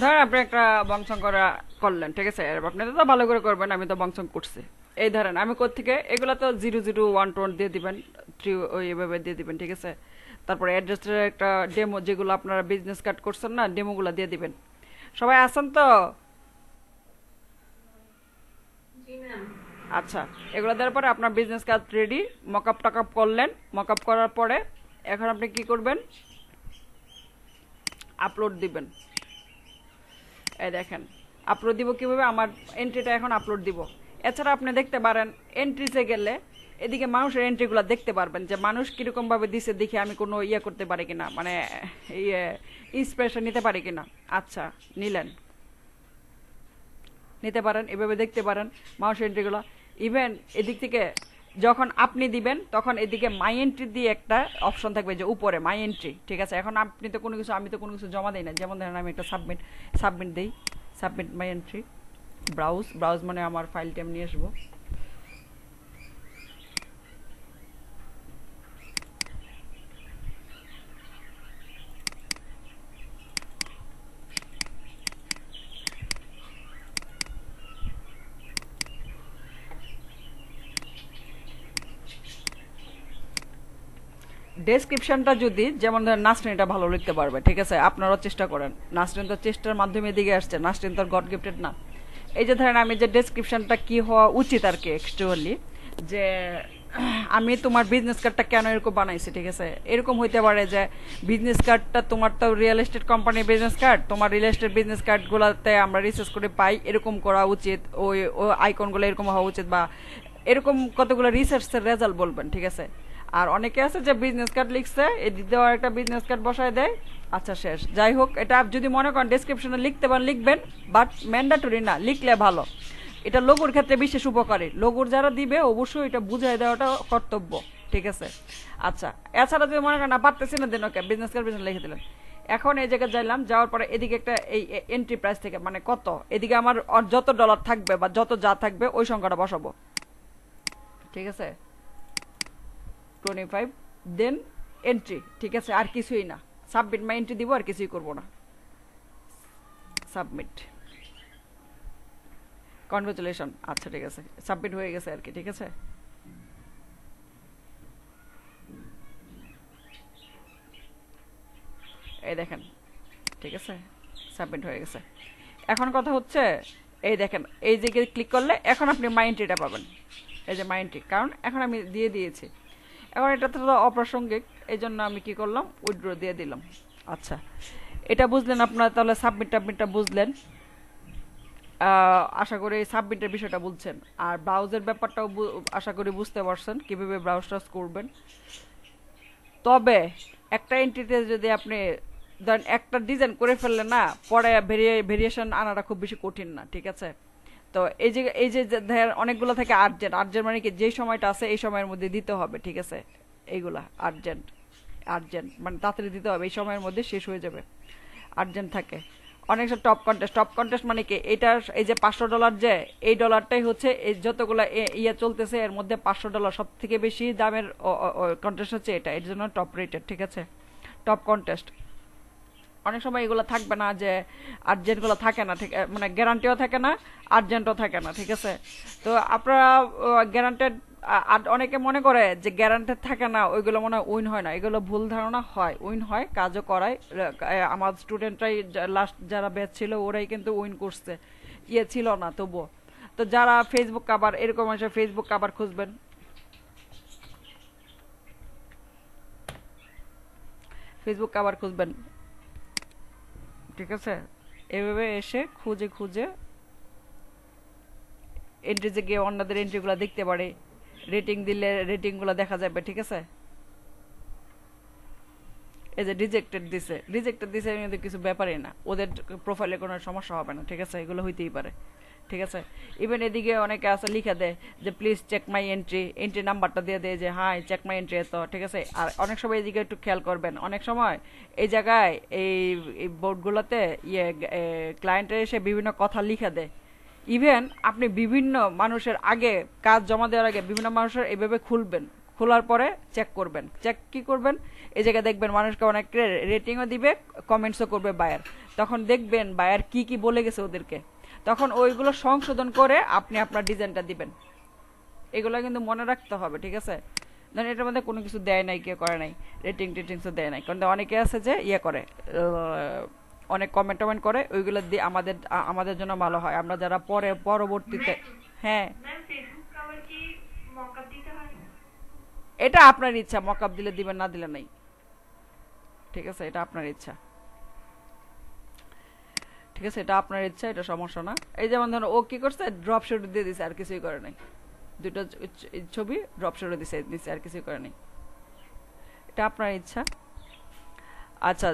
ধরেন আপনি একটা বংশং করা করলেন, ঠিক আছে, এবার আপনি তো ভালো করে করবেন, আমি তো বংশং করছি। এই ধরেন আমি কোত্থেকে এগুলো তো 0012 দিয়ে দিবেন, 3 ওইভাবে দিয়ে দিবেন, ঠিক আছে। তারপরে অ্যাড্রেসের একটা ডেমো, যেগুলো আপনারা বিজনেস কার্ড করছেন না, ডেমোগুলো দিয়ে দিবেন। সবাই আছেন তো? জি ম্যাম। আচ্ছা, এগুলো দেওয়ার পরে আপনার বিজনেস কার্ড রেডি, মকআপ টকআপ করলেন। মকআপ করার পরে এখন আপনি কি করবেন, আপলোড দিবেন। এই দেখেন আপলোড দিব কিভাবে, আমার এন্ট্রিটা এখন আপলোড দিব। এছাড়া আপনি দেখতে পারেন এন্ট্রিতে গেলে এদিকে মানুষের এন্ট্রিগুলো দেখতে পারবেন, যে মানুষ কিরকম ভাবে দিছে, দেখে আমি কোনো ইয়ে করতে পারি কিনা, মানে ইয়ে ইন্সপিরেশন নিতে পারি কিনা। আচ্ছা, নিলেন, নিতে পারেন, এভাবে দেখতে পারেন মানুষের এন্ট্রিগুলো। ইভেন এদিক থেকে যখন আপনি দিবেন তখন এদিকে মাই এন্ট্রি দিয়ে একটা অপশন থাকবে, যে উপরে মাই এন্ট্রি, ঠিক আছে। এখন আপনি তো কোনো কিছু, আমি তো কোনো কিছু জমা দিই না, যেমন ধরেন আমি একটা সাবমিট দিই, সাবমিট মাই এন্ট্রি, ব্রাউজ মানে আমার ফাইলটা আমি নিয়ে আসবো। ডেসক্রিপশনটা যদি, যেমন ধরেন নাসরিন এটা ভালো লিখতে পারবে, ঠিক আছে, আপনারাও চেষ্টা করেন। নাসরিন তো চেষ্টার মাধ্যমে এদিকে আসছে, নাসরিন তো গড গিফটেড না। এই যে ধরেন আমি যে ডেসক্রিপশনটা কি হওয়া উচিত আর কি, অ্যাকচুয়ালি যে আমি তোমার বিজনেস কার্ডটা কেন এরকম বানাইছি, ঠিক আছে। এরকম হইতে পারে যে বিজনেস কার্ডটা তোমার তো রিয়েল এস্টেট কোম্পানির বিজনেস কার্ড, তোমার রিয়েল এস্টেট বিজনেস কার্ডগুলোতে আমরা রিসার্চ করে পাই, এরকম করা উচিত, ওই আইকনগুলো এরকম হওয়া উচিত, বা এরকম কতগুলো রিসার্চের রেজাল্ট বলবেন, ঠিক আছে। আর অনেকে আছে যে বিজনেস কার্ড লিখছে, এদিক দেওয়ার একটা বিজনেস কার্ড বসায় দেয়, আচ্ছা শেষ। যাই হোক, এটা যদি মনে করেন ডেসক্রিপশনে লিখতে পারেন লিখবেন, বাট ম্যান্ডেটরি না, লিখলে ভালো। এটা লোগোর ক্ষেত্রে বিশেষ উপকারী, লোগোর যারা দিবে অবশ্যই এটা বুঝাই দেওয়াটা কর্তব্য, ঠিক আছে। আচ্ছা, এছাড়া যদি মনে করেন না পারতেছি না, দিন ওকে বিজনেস কার্ড লিখে দিলেন। এখন এই জায়গায় যাইলাম, যাওয়ার পরে এদিকে একটা এই এন্ট্রি প্রাইস থেকে মানে কত, এদিকে আমার যত ডলার থাকবে বা যত যা থাকবে ওই সংখ্যাটা বসাবো, ঠিক আছে, 25, দেন এন্ট্রি, ঠিক আছে, আর কিছুই না। সাবমিট মাই এন্ট্রি দিব, আর কিছুই করবো না। সাবমিট, কনগ্রাচুলেশন, আচ্ছা ঠিক আছে, সাবমিট হয়ে গেছে আর কি, ঠিক আছে। এই দেখেন, ঠিক আছে, সাবমিট হয়ে গেছে। এখন কথা হচ্ছে, এই দেখেন এই যে ক্লিক করলে এখন আপনি মাই এন্ট্রিটা পাবেন, এই যে মাই এন্ট্রি, কারণ এখন আমি দিয়ে দিয়েছি। এখন এটা তো অপ্রাসঙ্গিক, এই জন্য আমি কি করলাম, উইথড্র দিয়ে দিলাম। আচ্ছা, এটা বুঝলেন আপনারা, তাহলে সাবমিটটা বুঝলেন। আশা করি সাবমিটের বিষয়টা বুঝছেন, আর ব্রাউজের ব্যাপারটাও আশা করি বুঝতে পারছেন কিভাবে ব্রাউজ টাউজ করবেন। তবে একটা এন্ট্রিতে যদি আপনি ধরেন একটা ডিজাইন করে ফেললেন না, পরে ভেরিয়েশন আনাটা খুব বেশি কঠিন না, ঠিক আছে। তো এই যে অনেকগুলো থাকে আর্জেন্ট, মানে কি যে সময়টা আছে এই সময়ের মধ্যে দিতে হবে, ঠিক আছে। এইগুলা আর্জেন্ট মানে তাড়াতাড়ি দিতে হবে, এই সময়ের মধ্যে শেষ হয়ে যাবে, আর্জেন্ট থাকে। অনেক টপ কন্টেস্ট মানে কি, এটা এই যে $500 যে এই ডলারটাই হচ্ছে এই যতগুলো ইয়ে চলতেছে এর মধ্যে $500 সব থেকে বেশি দামের কন্টেস্ট হচ্ছে এটা, এর জন্য টপ রেটেড, ঠিক আছে, টপ কন্টেস্ট। অনেক সময় এগুলো থাকবে না, যে আর্জেন্টগুলো থাকে না, ঠিক মানে গ্যারান্টিও থাকে না, আর্জেন্টও থাকে না, ঠিক আছে। তো আপনারা গ্যারান্টেড, অনেকে মনে করে যে গ্যারান্টেড থাকে না ওইগুলো মনে হয় উইন হয় না, এগুলো ভুল ধারণা, হয় উইন হয়, কাজও করায়। আমার স্টুডেন্টরাই লাস্ট যারা ব্যাচ ছিল ওরাই কিন্তু উইন করছে, ইয়ে ছিল না তবুও। তো যারা ফেসবুক কাভার এরকম আছে, ফেসবুক কাভার খুঁজবেন, ঠিক আছে। এভাবে এসে খুঁজে এন্ট্রিতে গিয়ে অন্যদের এন্ট্রিগুলো দেখতে পারে, রেটিং দিলে রেটিংগুলো দেখা যাবে, ঠিক আছে। এই যে রিজেক্টেড দিছে কিন্তু কিছু ব্যাপারই না, ওদের প্রোফাইলে কোনো সমস্যা হবে না, ঠিক আছে, এগুলো হইতেই পারে, ঠিক আছে। ইভেন এদিকে অনেকে আছে লিখে দেয় যে প্লিজ চেক মাই এন্ট্রি নাম্বারটা দিয়ে দেয় যে হাই চেক মাই এন্ট্রি এত, ঠিক আছে। আর অনেক সময় এদিকে একটু খেয়াল করবেন, অনেক সময় এই জায়গায় এই বোর্ডগুলোতে ক্লায়েন্টের এসে বিভিন্ন কথা লিখে দেয়। ইভেন আপনি বিভিন্ন মানুষের আগে কাজ জমা দেওয়ার আগে বিভিন্ন মানুষের এইভাবে খোলার পরে চেক করবেন। চেক কি করবেন, এই জায়গায় দেখবেন মানুষকে অনেক রেটিংও দিবে, কমেন্টসও করবে বায়ার। তখন দেখবেন বায়ার কি কি বলে গেছে ওদেরকে, তখন ওইগুলো সংশোধন করে আপনি আপনার ডিজাইনটা দিবেন। এগুলো কিন্তু মনে রাখতে হবে, ঠিক আছে? ধরেন এটার মধ্যে কোনো কিছু দেয় নাই, কেউ করে নাই, রেটিং টেটিংসও দেয় নাই, কারণ অনেকে আছে যে ইয়ে করে, অনেক কমেন্ট টমেন্ট করে, ওইগুলো দিয়ে আমাদের জন্য ভালো হয়, আমরা যারা পরবর্তীতে। হ্যাঁ, এটা আপনার ইচ্ছা, মকআপ দিলে দিবেন, না দিলে নাই, ঠিক আছে? এটা আপনার ইচ্ছা, ঠিক আছে? এটা আপনার ইচ্ছা, এটা সমস্যা না। এই যেমন ধরো ও কি করছে, ড্রপ শট দিয়ে দিছে, আর কিছুই করে নাই, দুটো ছবি ড্রপ শট দিছে, আর কিছুই করে নাই, এটা আপনার ইচ্ছা। আচ্ছা,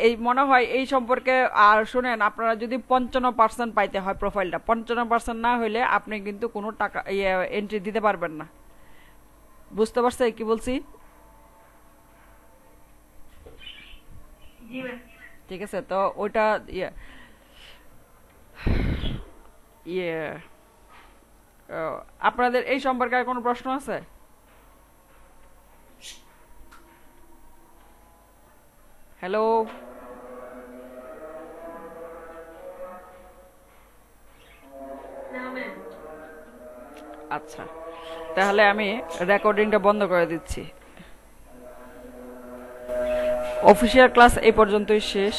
এই মনে হয় এই সম্পর্কে আর শুনেন, আপনারা যদি 55% পাইতে হয় প্রোফাইলটা, 55% না হইলে আপনি কিন্তু কোনো টাকা এন্ট্রি দিতে পারবেন না। বুঝতে পারছে কি বলছি? ঠিক আছে, তো ওইটা ইয়ে ইয়ে আপনাদের এই সম্পর্কে আর কোনো প্রশ্ন আছে? হ্যালো, আচ্ছা, তাহলে আমি রেকর্ডিংটা বন্ধ করে দিচ্ছি। অফিসিয়াল ক্লাস এই পর্যন্তই শেষ।